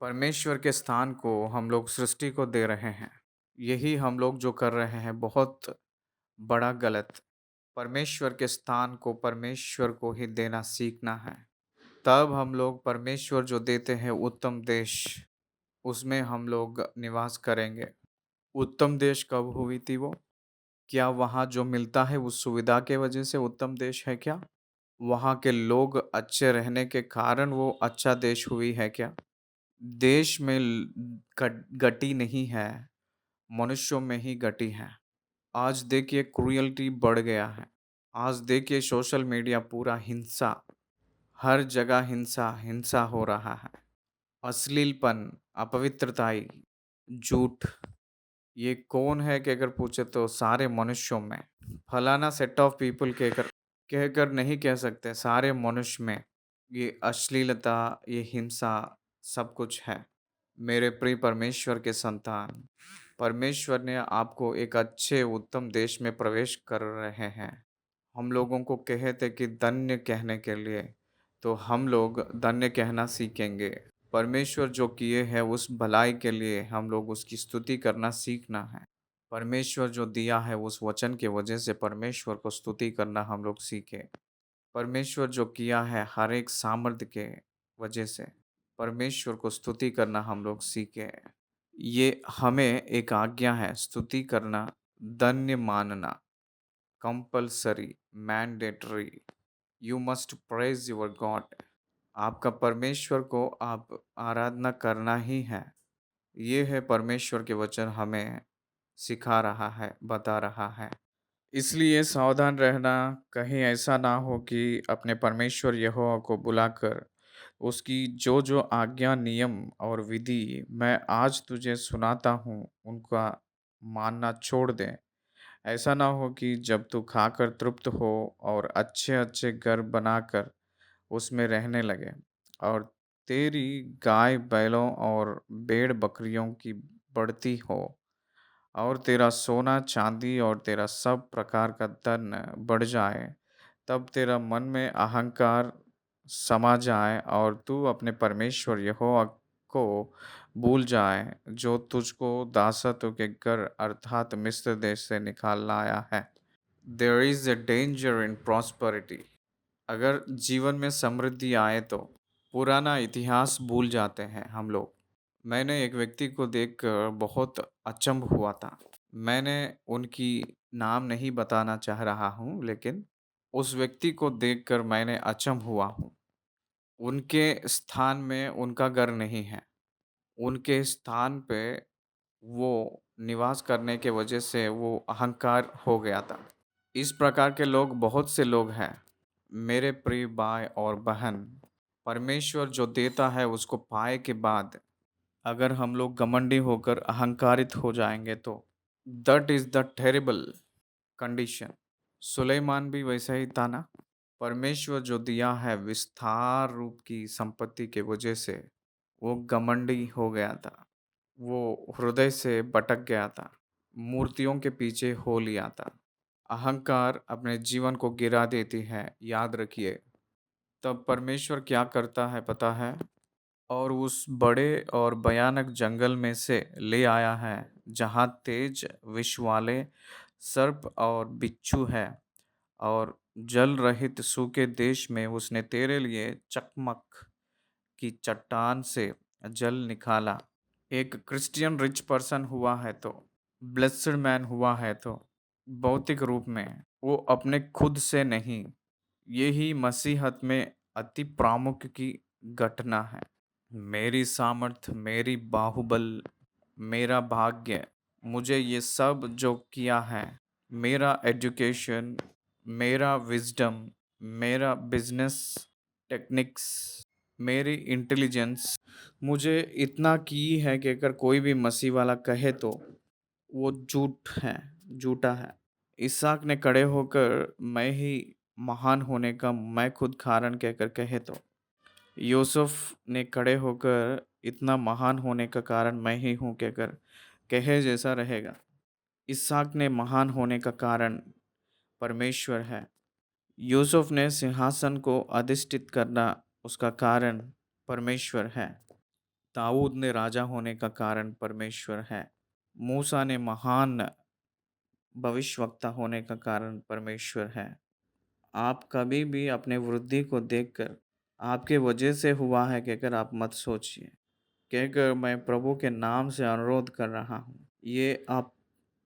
परमेश्वर के स्थान को हम लोग सृष्टि को दे रहे हैं। यही हम लोग जो कर रहे हैं बहुत बड़ा गलत। परमेश्वर के स्थान को परमेश्वर को ही देना सीखना है। तब हम लोग परमेश्वर जो देते हैं उत्तम देश, उसमें हम लोग निवास करेंगे। उत्तम देश कब हुई थी वो? क्या वहाँ जो मिलता है उस सुविधा के वजह से उत्तम देश है क्या? वहाँ के लोग अच्छे रहने के कारण वो अच्छा देश हुई है क्या? देश में गति नहीं है, मनुष्यों में ही गति है। आज देखिए क्रूयल्टी बढ़ गया है। आज देखिए सोशल मीडिया पूरा हिंसा, हर जगह हिंसा हिंसा हो रहा है। अश्लीलपन, अपवित्रताई, झूठ, ये कौन है कहकर पूछे तो सारे मनुष्यों में, फलाना सेट ऑफ पीपल कहकर नहीं कह सकते, सारे मनुष्य में ये अश्लीलता, ये हिंसा सब कुछ है। मेरे प्रिय परमेश्वर के संतान, परमेश्वर ने आपको एक अच्छे उत्तम देश में प्रवेश कर रहे हैं। हम लोगों को कहते कि धन्य कहने के लिए, तो हम लोग धन्य कहना सीखेंगे। परमेश्वर जो किए हैं उस भलाई के लिए हम लोग उसकी स्तुति करना सीखना है। परमेश्वर जो दिया है उस वचन के वजह से परमेश्वर को स्तुति करना हम लोग सीखें। परमेश्वर जो किया है हर एक सामर्थ्य के वजह से परमेश्वर को स्तुति करना हम लोग सीखें। ये हमें एक आज्ञा है, स्तुति करना, धन्य मानना, compulsory, mandatory. You must praise your God. आपका परमेश्वर को आप आराधना करना ही है। ये है परमेश्वर के वचन हमें सिखा रहा है, बता रहा है। इसलिए सावधान रहना, कहीं ऐसा ना हो कि अपने परमेश्वर यहोवा को बुलाकर उसकी जो जो आज्ञा, नियम और विधि मैं आज तुझे सुनाता हूँ उनका मानना छोड़ दें। ऐसा ना हो कि जब तू खाकर तृप्त हो और अच्छे अच्छे घर बनाकर उसमें रहने लगे और तेरी गाय बैलों और भेड़ बकरियों की बढ़ती हो और तेरा सोना चांदी और तेरा सब प्रकार का धन बढ़ जाए, तब तेरा मन में अहंकार समा जाए और तू अपने परमेश्वर यहोवा को भूल जाए जो तुझको दासत्व के घर अर्थात मिस्र देश से निकाल लाया है। There is a danger in prosperity. अगर जीवन में समृद्धि आए तो पुराना इतिहास भूल जाते हैं हम लोग। मैंने एक व्यक्ति को देखकर बहुत अचंभ हुआ था। मैंने उनकी नाम नहीं बताना चाह रहा हूँ, लेकिन उस व्यक्ति को देखकर मैंने अचंभ हुआ हूँ। उनके स्थान में उनका घर नहीं है। उनके स्थान पे वो निवास करने के वजह से वो अहंकार हो गया था। इस प्रकार के लोग बहुत से लोग हैं। मेरे प्रिय भाई और बहन, परमेश्वर जो देता है उसको पाए के बाद अगर हम लोग घमंडी होकर अहंकारित हो जाएंगे तो that is the terrible condition. सुलेमान भी वैसा ही था ना। परमेश्वर जो दिया है विस्तार रूप की संपत्ति के वजह से वो घमंडी हो गया था। वो हृदय से भटक गया था, मूर्तियों के पीछे हो लिया था। अहंकार अपने जीवन को गिरा देती है, याद रखिए। तब परमेश्वर क्या करता है पता है? और उस बड़े और भयानक जंगल में से ले आया है, जहाँ तेज विष वाले सर्प और बिच्छू है, और जल रहित सूखे देश में उसने तेरे लिए चकमक की चट्टान से जल निकाला। एक क्रिश्चियन रिच पर्सन हुआ है तो, ब्लेस्ड मैन हुआ है तो, भौतिक रूप में, वो अपने खुद से नहीं। यही मसीहत में अति प्रामुख्य की घटना है। मेरी सामर्थ, मेरी बाहुबल, मेरा भाग्य, मुझे ये सब जो किया है, मेरा एजुकेशन, मेरा विजडम, मेरा बिजनेस टेक्निक्स, मेरी इंटेलिजेंस, मुझे इतना की है कि अगर कोई भी मसीह वाला कहे तो वो झूठा है। इसहाक ने खड़े होकर मैं ही महान होने का मैं खुद कारण कहकर कहे तो, यूसुफ ने खड़े होकर इतना महान होने का कारण मैं ही हूँ कहकर कहे जैसा रहेगा। इसहाक ने महान होने का कारण परमेश्वर है। यूसुफ ने सिंहासन को अधिष्ठित करना, उसका कारण परमेश्वर है। दाऊद ने राजा होने का कारण परमेश्वर है। मूसा ने महान भविष्यवक्ता होने का कारण परमेश्वर है। आप कभी भी अपने वृद्धि को देखकर आपके वजह से हुआ है कहकर आप मत सोचिए। कहकर मैं प्रभु के नाम से अनुरोध कर रहा हूँ, ये आप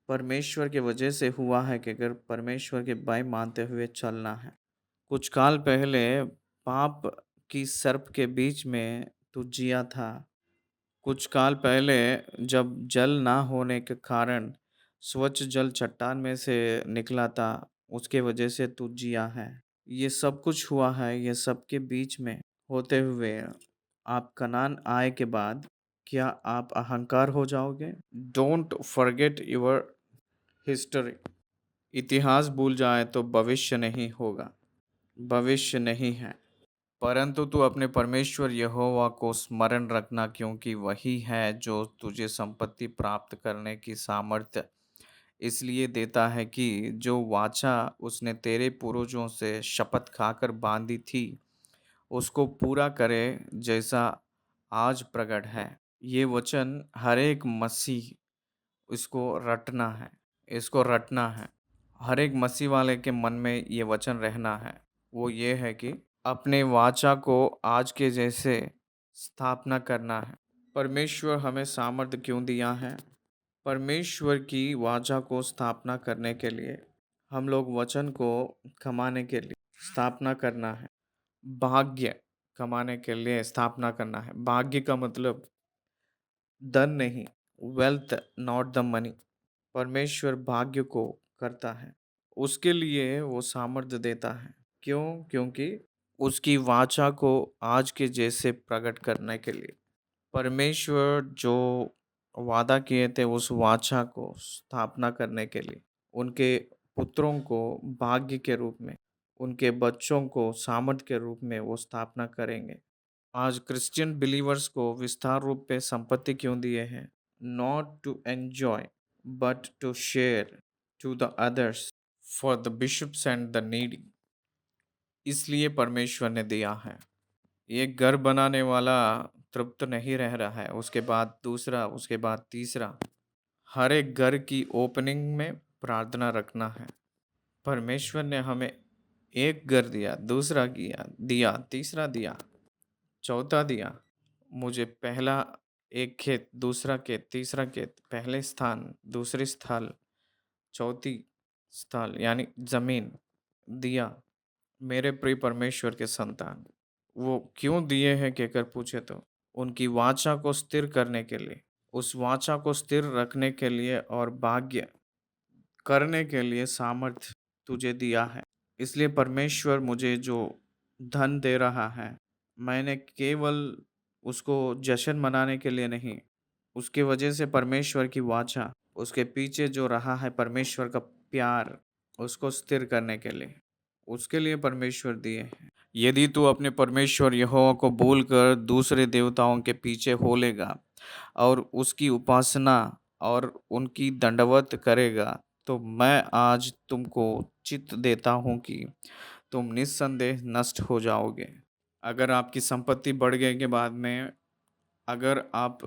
परमेश्वर के वजह से हुआ है कहकर परमेश्वर के भय मानते हुए चलना है। कुछ काल पहले पाप की सर्प के बीच में तू जिया था। कुछ काल पहले जब जल ना होने के कारण स्वच्छ जल चट्टान में से निकला था, उसके वजह से तू जिया है। ये सब कुछ हुआ है, ये सब के बीच में होते हुए आप कनान आए के बाद क्या आप अहंकार हो जाओगे? Don't forget your history. इतिहास भूल जाए तो भविष्य नहीं होगा, भविष्य नहीं है। परंतु तू अपने परमेश्वर यहोवा को स्मरण रखना, क्योंकि वही है जो तुझे संपत्ति प्राप्त करने की सामर्थ्य इसलिए देता है कि जो वाचा उसने तेरे पूर्वजों से शपथ खाकर बांधी थी उसको पूरा करे, जैसा आज प्रकट है। ये वचन हर एक मसीह इसको रटना है, इसको रटना है। हर एक मसीह वाले के मन में ये वचन रहना है। वो ये है कि अपने वाचा को आज के जैसे स्थापना करना है। परमेश्वर हमें सामर्थ्य क्यों दिया है? परमेश्वर की वाचा को स्थापना करने के लिए, हम लोग वचन को कमाने के लिए स्थापना करना है। भाग्य कमाने के लिए स्थापना करना है। भाग्य का मतलब धन नहीं, वेल्थ नॉट द मनी। परमेश्वर भाग्य को करता है, उसके लिए वो सामर्थ्य देता है। क्यों? क्योंकि उसकी वाचा को आज के जैसे प्रकट करने के लिए। परमेश्वर जो वादा किए थे उस वाचा को स्थापना करने के लिए, उनके पुत्रों को भाग्य के रूप में, उनके बच्चों को सामर्थ्य के रूप में वो स्थापना करेंगे। आज क्रिश्चियन बिलीवर्स को विस्तार रूप पे संपत्ति क्यों दिए हैं? Not to enjoy but to share to the others, for the bishops and the needy. इसलिए परमेश्वर ने दिया है। एक घर बनाने वाला तृप्त नहीं रह रहा है, उसके बाद दूसरा, उसके बाद तीसरा। हर एक घर की ओपनिंग में प्रार्थना रखना है। परमेश्वर ने हमें एक घर दिया, दूसरा दिया, तीसरा दिया, चौथा दिया। मुझे पहला एक खेत, दूसरा खेत, तीसरा खेत, पहले स्थान, दूसरी स्थल, चौथी स्थल यानी जमीन दिया। मेरे प्रिय परमेश्वर के संतान, वो क्यों दिए हैं कहकर पूछे तो उनकी वाचा को स्थिर करने के लिए, उस वाचा को स्थिर रखने के लिए और भाग्य करने के लिए सामर्थ्य तुझे दिया है। इसलिए परमेश्वर मुझे जो धन दे रहा है, मैंने केवल उसको जश्न मनाने के लिए नहीं, उसके वजह से परमेश्वर की वाचा उसके पीछे जो रहा है परमेश्वर का प्यार, उसको स्थिर करने के लिए, उसके लिए परमेश्वर दिए हैं। यदि तू अपने परमेश्वर यहोवा को भूलकर दूसरे देवताओं के पीछे हो लेगा और उसकी उपासना और उनकी दंडवत करेगा, तो मैं आज तुमको चित देता हूँ कि तुम निस्संदेह नष्ट हो जाओगे। अगर आपकी संपत्ति बढ़ गए के बाद में, अगर आप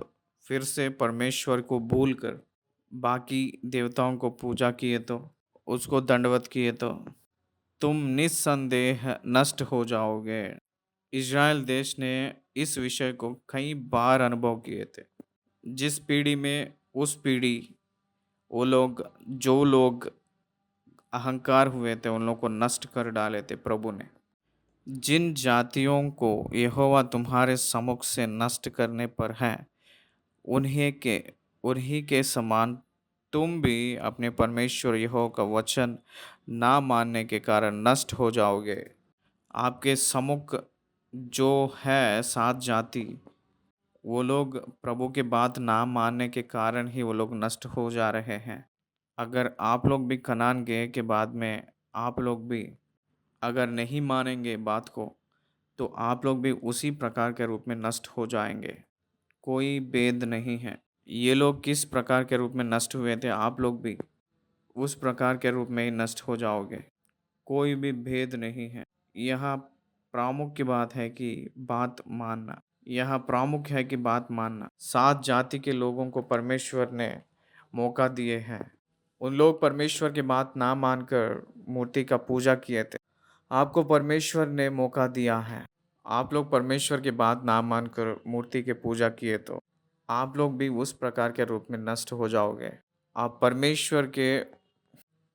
फिर से परमेश्वर को भूलकर बाकी देवताओं को पूजा किए तो, उसको दंडवत किए तो तुम निस्संदेह नष्ट हो जाओगे। इज़राइल देश ने इस विषय को कई बार अनुभव किए थे। जिस पीढ़ी में उस पीढ़ी वो लोग जो लोग अहंकार हुए थे उन लोगों को नष्ट कर डाले थे प्रभु ने। जिन जातियों को यहोवा तुम्हारे सम्मुख से नष्ट करने पर है, उन्हीं के उन्हीं के समान तुम भी अपने परमेश्वर यहोवा का वचन ना मानने के कारण नष्ट हो जाओगे। आपके सम्मुख जो है 7 जाति, वो लोग प्रभु के बात ना मानने के कारण ही वो लोग नष्ट हो जा रहे हैं। अगर आप लोग भी कनान गए के बाद में आप लोग भी अगर नहीं मानेंगे बात को, तो आप लोग भी उसी प्रकार के रूप में नष्ट हो जाएंगे। कोई भेद नहीं है। ये लोग किस प्रकार के रूप में नष्ट हुए थे, आप लोग भी उस प्रकार के रूप में ही नष्ट हो जाओगे। कोई भी भेद नहीं है। यहाँ प्रामुख्य बात है कि बात मानना। यहाँ प्रामुख्य है कि बात मानना। 7 जाति के लोगों को परमेश्वर ने मौका दिए हैं। उन लोग परमेश्वर की बात ना मानकर मूर्ति का पूजा किए थे। आपको परमेश्वर ने मौका दिया है। आप लोग परमेश्वर की बात ना मानकर मूर्ति की पूजा किए तो आप लोग भी उस प्रकार के रूप में नष्ट हो जाओगे। आप परमेश्वर के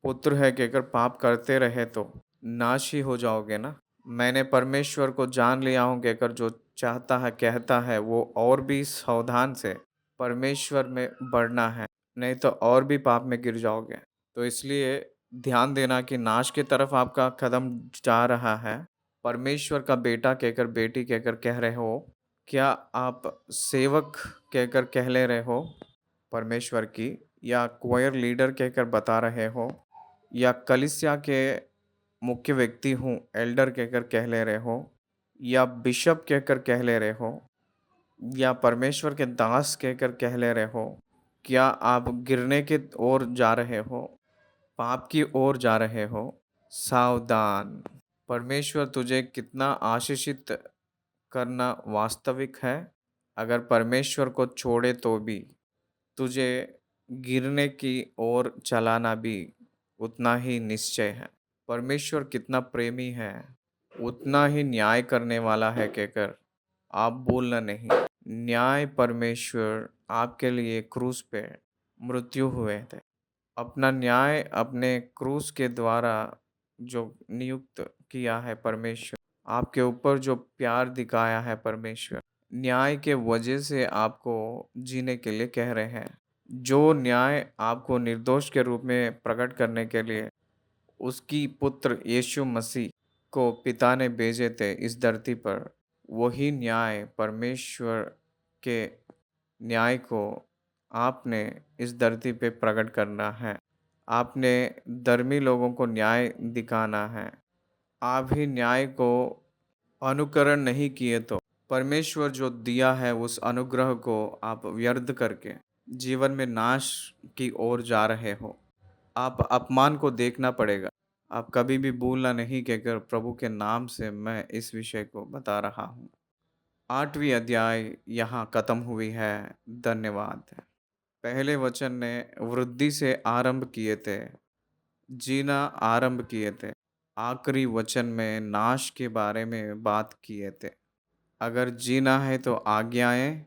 पुत्र है कहकर पाप करते रहे तो नाश ही हो जाओगे ना। मैंने परमेश्वर को जान लिया हूँ कहकर जो चाहता है कहता है, वो और भी सावधान से परमेश्वर में बढ़ना है, नहीं तो और भी पाप में गिर जाओगे। तो इसलिए ध्यान देना कि नाश की तरफ आपका कदम जा रहा है। परमेश्वर का बेटा कहकर बेटी कहकर कह रहे हो, क्या आप सेवक कहकर कह ले रहे हो परमेश्वर की, या क्वायर लीडर कहकर बता रहे हो, या कलीसिया के मुख्य व्यक्ति हूँ एल्डर कहकर कह ले रहे हो, या बिशप कहकर कह ले रहे हो, या परमेश्वर के दास कहकर कह ले रहे हो, क्या आप गिरने की ओर जा रहे हो, पाप की ओर जा रहे हो? सावधान। परमेश्वर तुझे कितना आशीषित करना वास्तविक है। अगर परमेश्वर को छोड़े तो भी तुझे गिरने की ओर चलाना भी उतना ही निश्चय है। परमेश्वर कितना प्रेमी है, उतना ही न्याय करने वाला है कहकर आप भूलना नहीं। न्याय परमेश्वर आपके लिए क्रूस पे मृत्यु हुए थे। अपना न्याय अपने क्रूस के द्वारा जो नियुक्त किया है परमेश्वर, आपके ऊपर जो प्यार दिखाया है परमेश्वर, न्याय के वजह से आपको जीने के लिए कह रहे हैं। जो न्याय आपको निर्दोष के रूप में प्रकट करने के लिए उसकी पुत्र यीशु मसीह को पिता ने भेजे थे इस धरती पर, वही न्याय परमेश्वर के न्याय को आपने इस धरती पे प्रकट करना है। आपने धर्मी लोगों को न्याय दिखाना है। आप ही न्याय को अनुकरण नहीं किए तो परमेश्वर जो दिया है उस अनुग्रह को आप व्यर्थ करके जीवन में नाश की ओर जा रहे हो। आप अपमान को देखना पड़ेगा। आप कभी भी भूलना नहीं कहकर प्रभु के नाम से मैं इस विषय को बता रहा हूँ। 8वीं अध्याय यहाँ खत्म हुई है। धन्यवाद। पहले वचन ने वृद्धि से आरंभ किए थे, जीना आरंभ किए थे। आखिरी वचन में नाश के बारे में बात किए थे। अगर जीना है तो आज्ञाएं,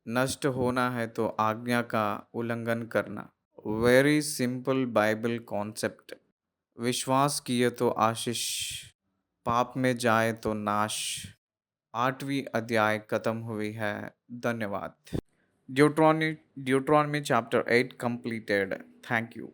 नष्ट होना है तो आज्ञा का उल्लंघन करना। Very simple Bible concept. विश्वास किए तो आशीष, पाप में जाए तो नाश। 8वीं अध्याय खत्म हुई है। धन्यवाद। Deuteronomy chapter 8 completed. Thank you.